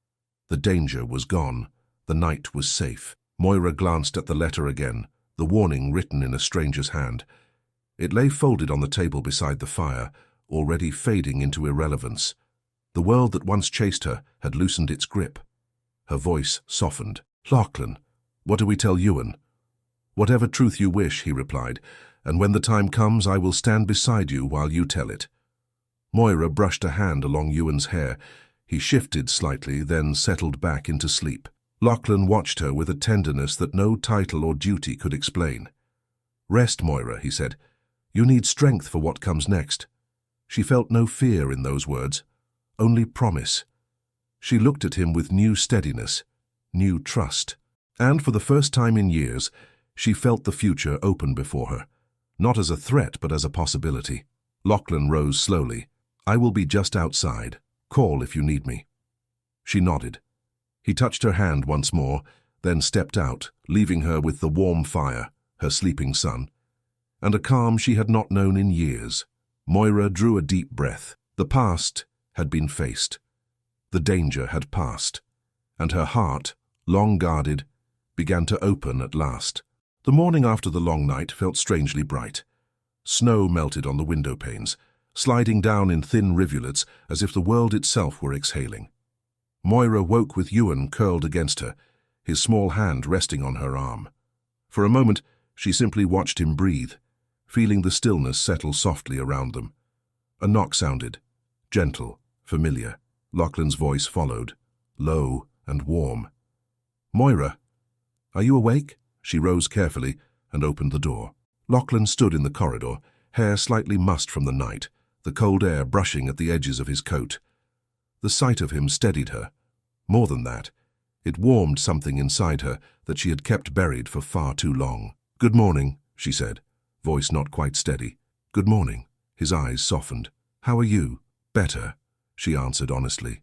The danger was gone. The night was safe. Moira glanced at the letter again, the warning written in a stranger's hand. It lay folded on the table beside the fire, already fading into irrelevance. The world that once chased her had loosened its grip. Her voice softened. "Lachlan, what do we tell Ewan?" "Whatever truth you wish," he replied, "and when the time comes I will stand beside you while you tell it." Moira brushed a hand along Ewan's hair. He shifted slightly, then settled back into sleep. Lachlan watched her with a tenderness that no title or duty could explain. "Rest, Moira," he said. "You need strength for what comes next." She felt no fear in those words, only promise. She looked at him with new steadiness, new trust. And for the first time in years, she felt the future open before her, not as a threat but as a possibility. Lachlan rose slowly. "I will be just outside. Call if you need me." She nodded. He touched her hand once more, then stepped out, leaving her with the warm fire, her sleeping son, and a calm she had not known in years. Moira drew a deep breath. The past had been faced. The danger had passed, and her heart, long guarded, began to open at last. The morning after the long night felt strangely bright. Snow melted on the window panes, sliding down in thin rivulets as if the world itself were exhaling. Moira woke with Ewan curled against her, his small hand resting on her arm. For a moment, she simply watched him breathe, feeling the stillness settle softly around them. A knock sounded, gentle, familiar. Lachlan's voice followed, low and warm. "Moira, are you awake?" She rose carefully and opened the door. Lachlan stood in the corridor, hair slightly mussed from the night, the cold air brushing at the edges of his coat. The sight of him steadied her. More than that, it warmed something inside her that she had kept buried for far too long. "Good morning," she said, voice not quite steady. "Good morning." His eyes softened. "How are you?" "Better," she answered honestly.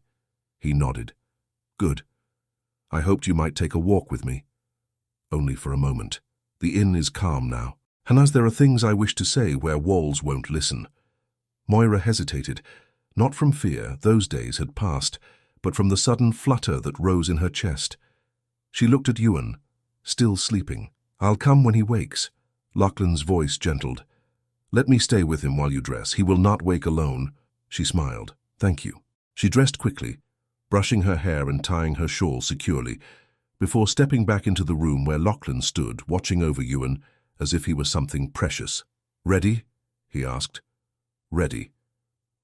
He nodded. "Good. I hoped you might take a walk with me." "Only for a moment. The inn is calm now, and as there are things I wish to say where walls won't listen." Moira hesitated, not from fear, those days had passed, but from the sudden flutter that rose in her chest. She looked at Ewan, still sleeping. "I'll come when he wakes." Lachlan's voice gentled. "Let me stay with him while you dress. He will not wake alone." She smiled. "Thank you." She dressed quickly, brushing her hair and tying her shawl securely, before stepping back into the room where Lachlan stood, watching over Ewan as if he were something precious. "Ready?" he asked. "Ready."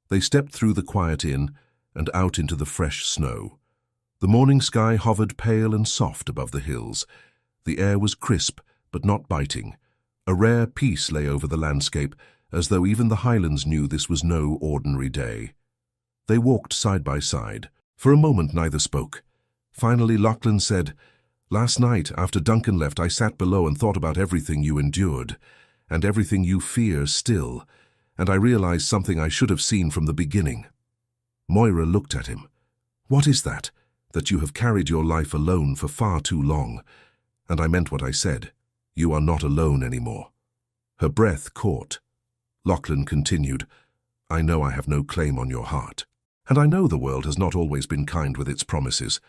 They stepped through the quiet inn and out into the fresh snow. The morning sky hovered pale and soft above the hills. The air was crisp, but not biting. A rare peace lay over the landscape, as though even the Highlands knew this was no ordinary day. They walked side by side. For a moment neither spoke. Finally Lachlan said, "Last night, after Duncan left, I sat below and thought about everything you endured, and everything you fear still, and I realized something I should have seen from the beginning." Moira looked at him. "What is that? That you have carried your life alone for far too long. And I meant what I said. You are not alone anymore." Her breath caught. Lachlan continued, "I know I have no claim on your heart. And I know the world has not always been kind with its promises.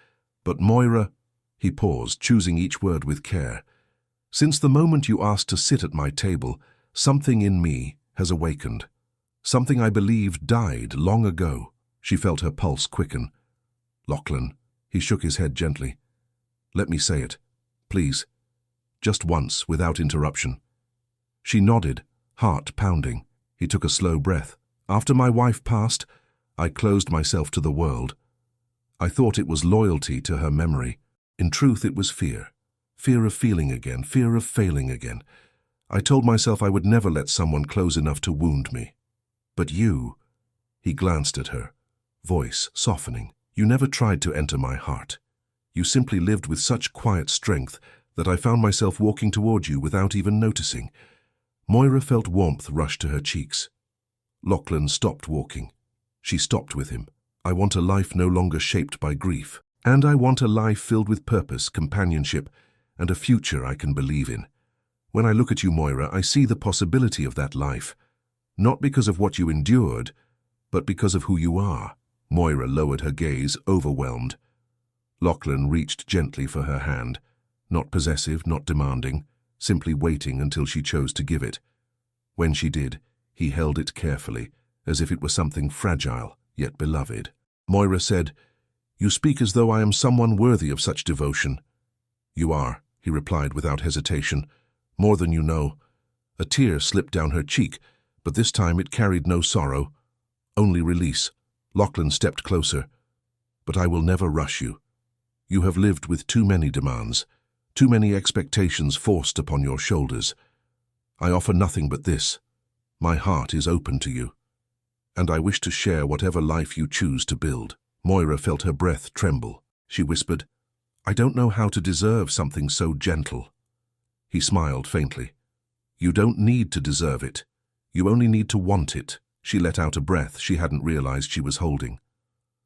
But Moira," he paused, choosing each word with care, "since the moment you asked to sit at my table, something in me has awakened. Something I believed died long ago." She felt her pulse quicken. "Lachlan," he shook his head gently. "Let me say it, please. Just once, without interruption." She nodded, heart pounding. He took a slow breath. "After my wife passed, I closed myself to the world. I thought it was loyalty to her memory. In truth, it was fear. Fear of feeling again, fear of failing again. I told myself I would never let someone close enough to wound me. But you," he glanced at her, voice softening, "you never tried to enter my heart. You simply lived with such quiet strength that I found myself walking toward you without even noticing." Moira felt warmth rush to her cheeks. Lachlan stopped walking. She stopped with him. "I want a life no longer shaped by grief. And I want a life filled with purpose, companionship, and a future I can believe in. When I look at you, Moira, I see the possibility of that life. Not because of what you endured, but because of who you are." Moira lowered her gaze, overwhelmed. Lachlan reached gently for her hand, not possessive, not demanding, simply waiting until she chose to give it. When she did, he held it carefully, as if it were something fragile, yet beloved. Moira said, "You speak as though I am someone worthy of such devotion." "You are," he replied without hesitation, "more than you know." A tear slipped down her cheek, but this time it carried no sorrow, only release. Lachlan stepped closer. "But I will never rush you. You have lived with too many demands, too many expectations forced upon your shoulders. I offer nothing but this. My heart is open to you, and I wish to share whatever life you choose to build." Moira felt her breath tremble. She whispered, "I don't know how to deserve something so gentle." He smiled faintly. "You don't need to deserve it. You only need to want it." She let out a breath she hadn't realized she was holding.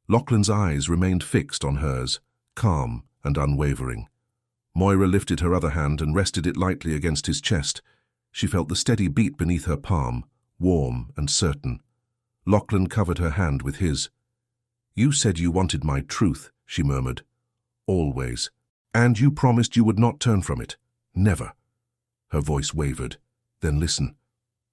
Lachlan's eyes remained fixed on hers, calm and unwavering. Moira lifted her other hand and rested it lightly against his chest. She felt the steady beat beneath her palm, warm and certain. Lachlan covered her hand with his. "You said you wanted my truth," she murmured. "Always. And you promised you would not turn from it. Never." Her voice wavered. "Then listen.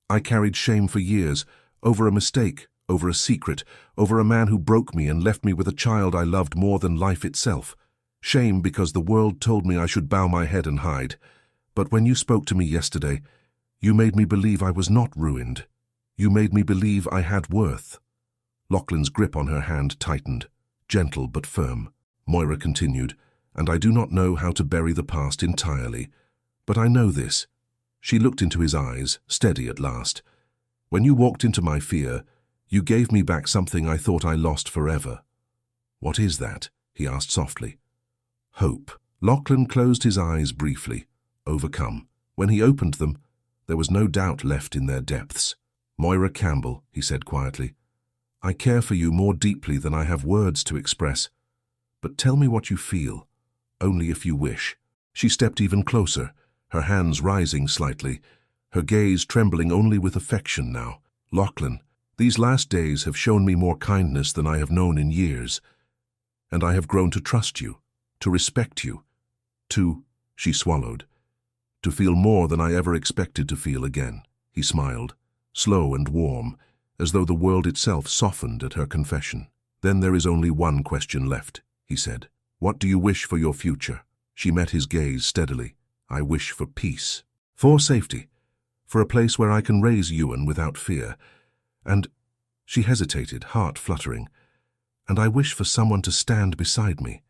I carried shame for years, over a mistake, over a secret, over a man who broke me and left me with a child I loved more than life itself. Shame because the world told me I should bow my head and hide. But when you spoke to me yesterday, you made me believe I was not ruined. You made me believe I had worth." Lachlan's grip on her hand tightened, gentle but firm. Moira continued, "And I do not know how to bury the past entirely. But I know this." She looked into his eyes, steady at last. "When you walked into my fear, you gave me back something I thought I lost forever." "What is that?" he asked softly. Hope. Lachlan closed his eyes briefly, overcome. When he opened them, there was no doubt left in their depths. Moira Campbell, he said quietly, I care for you more deeply than I have words to express. But tell me what you feel, only if you wish. She stepped even closer, her hands rising slightly, her gaze trembling only with affection now. Lachlan, these last days have shown me more kindness than I have known in years, and I have grown to trust you, to respect you, she swallowed, to feel more than I ever expected to feel again. He smiled, slow and warm, as though the world itself softened at her confession. Then there is only one question left, he said. What do you wish for your future? She met his gaze steadily. I wish for peace, for safety, for a place where I can raise Ewan without fear. And she hesitated, heart fluttering. And I wish for someone to stand beside me,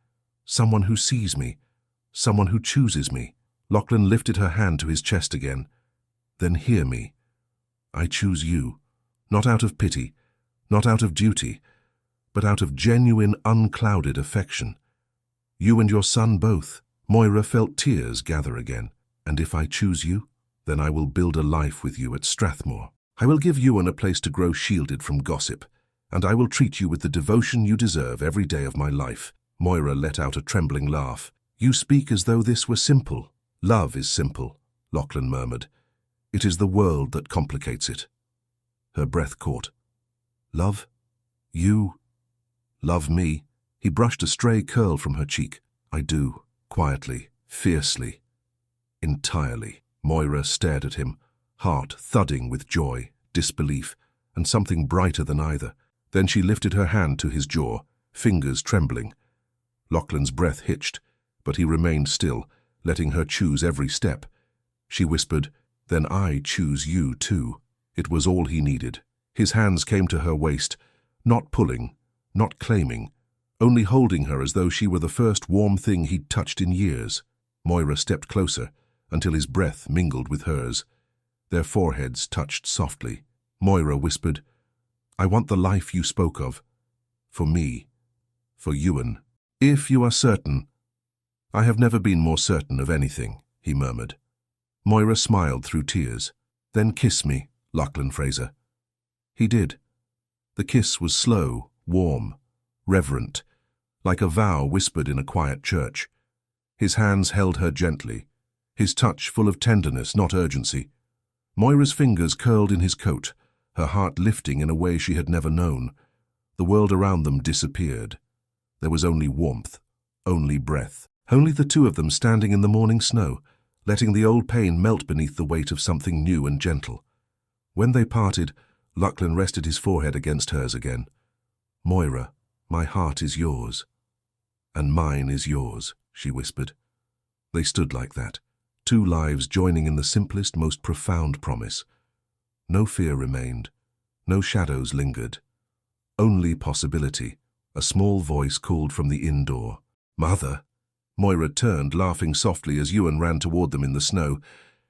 someone who sees me, someone who chooses me. Lachlan lifted her hand to his chest again. Then hear me. I choose you, not out of pity, not out of duty, but out of genuine, unclouded affection. You and your son both. Moira felt tears gather again. And if I choose you, then I will build a life with you at Strathmore. I will give Ewan a place to grow shielded from gossip, and I will treat you with the devotion you deserve every day of my life. Moira let out a trembling laugh. You speak as though this were simple. Love is simple, Lachlan murmured. It is the world that complicates it. Her breath caught. Love? You? Love me? He brushed a stray curl from her cheek. I do, quietly, fiercely, entirely. Moira stared at him, heart thudding with joy, disbelief, and something brighter than either. Then she lifted her hand to his jaw, fingers trembling. Lachlan's breath hitched, but he remained still, letting her choose every step. She whispered, Then I choose you too. It was all he needed. His hands came to her waist, not pulling, not claiming, only holding her as though she were the first warm thing he'd touched in years. Moira stepped closer, until his breath mingled with hers. Their foreheads touched softly. Moira whispered, I want the life you spoke of. For me. For Ewan. If you are certain. I have never been more certain of anything, he murmured. Moira smiled through tears. Then kiss me, Lachlan Fraser. He did. The kiss was slow, warm, reverent, like a vow whispered in a quiet church. His hands held her gently, his touch full of tenderness, not urgency. Moira's fingers curled in his coat, her heart lifting in a way she had never known. The world around them disappeared. There was only warmth, only breath, only the two of them standing in the morning snow, letting the old pain melt beneath the weight of something new and gentle. When they parted, Lachlan rested his forehead against hers again. Moira, my heart is yours. And mine is yours, she whispered. They stood like that, two lives joining in the simplest, most profound promise. No fear remained, no shadows lingered. Only possibility. A small voice called from the inn door. Mother! Moira turned, laughing softly as Ewan ran toward them in the snow.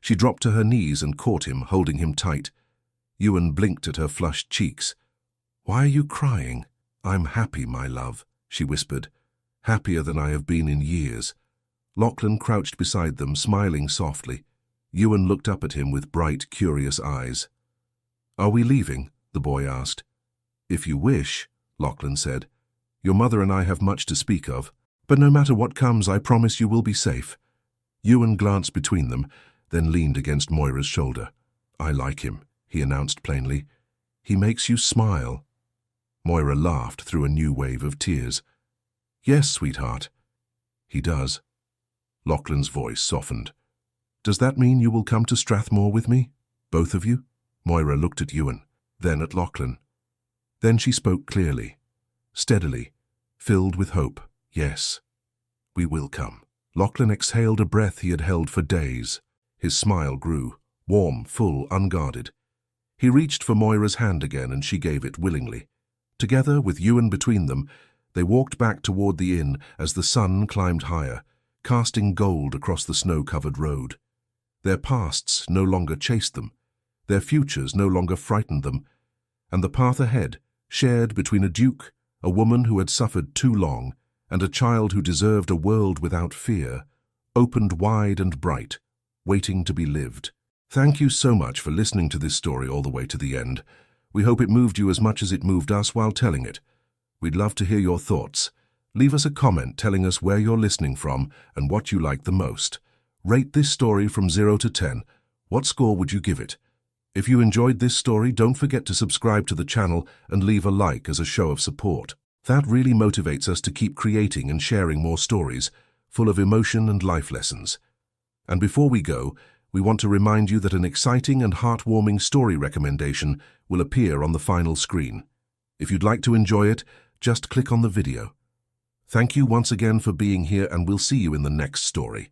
She dropped to her knees and caught him, holding him tight. Ewan blinked at her flushed cheeks. Why are you crying? I'm happy, my love, she whispered. Happier than I have been in years. Lachlan crouched beside them, smiling softly. Ewan looked up at him with bright, curious eyes. Are we leaving? The boy asked. If you wish, Lachlan said. Your mother and I have much to speak of, but no matter what comes, I promise you will be safe. Ewan glanced between them, then leaned against Moira's shoulder. I like him, he announced plainly. He makes you smile. Moira laughed through a new wave of tears. Yes, sweetheart. He does. Lachlan's voice softened. Does that mean you will come to Strathmore with me? Both of you? Moira looked at Ewan, then at Lachlan. Then she spoke clearly, steadily, filled with hope. Yes, we will come. Lachlan exhaled a breath he had held for days. His smile grew, warm, full, unguarded. He reached for Moira's hand again, and she gave it willingly. Together, with Ewan between them, they walked back toward the inn as the sun climbed higher, casting gold across the snow-covered road. Their pasts no longer chased them, their futures no longer frightened them, and the path ahead, shared between a duke, a woman who had suffered too long, and a child who deserved a world without fear, opened wide and bright, waiting to be lived. Thank you so much for listening to this story all the way to the end. We hope it moved you as much as it moved us while telling it. We'd love to hear your thoughts. Leave us a comment telling us where you're listening from and what you like the most. Rate this story from 0 to 10. What score would you give it? If you enjoyed this story, don't forget to subscribe to the channel and leave a like as a show of support. That really motivates us to keep creating and sharing more stories, full of emotion and life lessons. And before we go, we want to remind you that an exciting and heartwarming story recommendation will appear on the final screen. If you'd like to enjoy it, just click on the video. Thank you once again for being here, and we'll see you in the next story.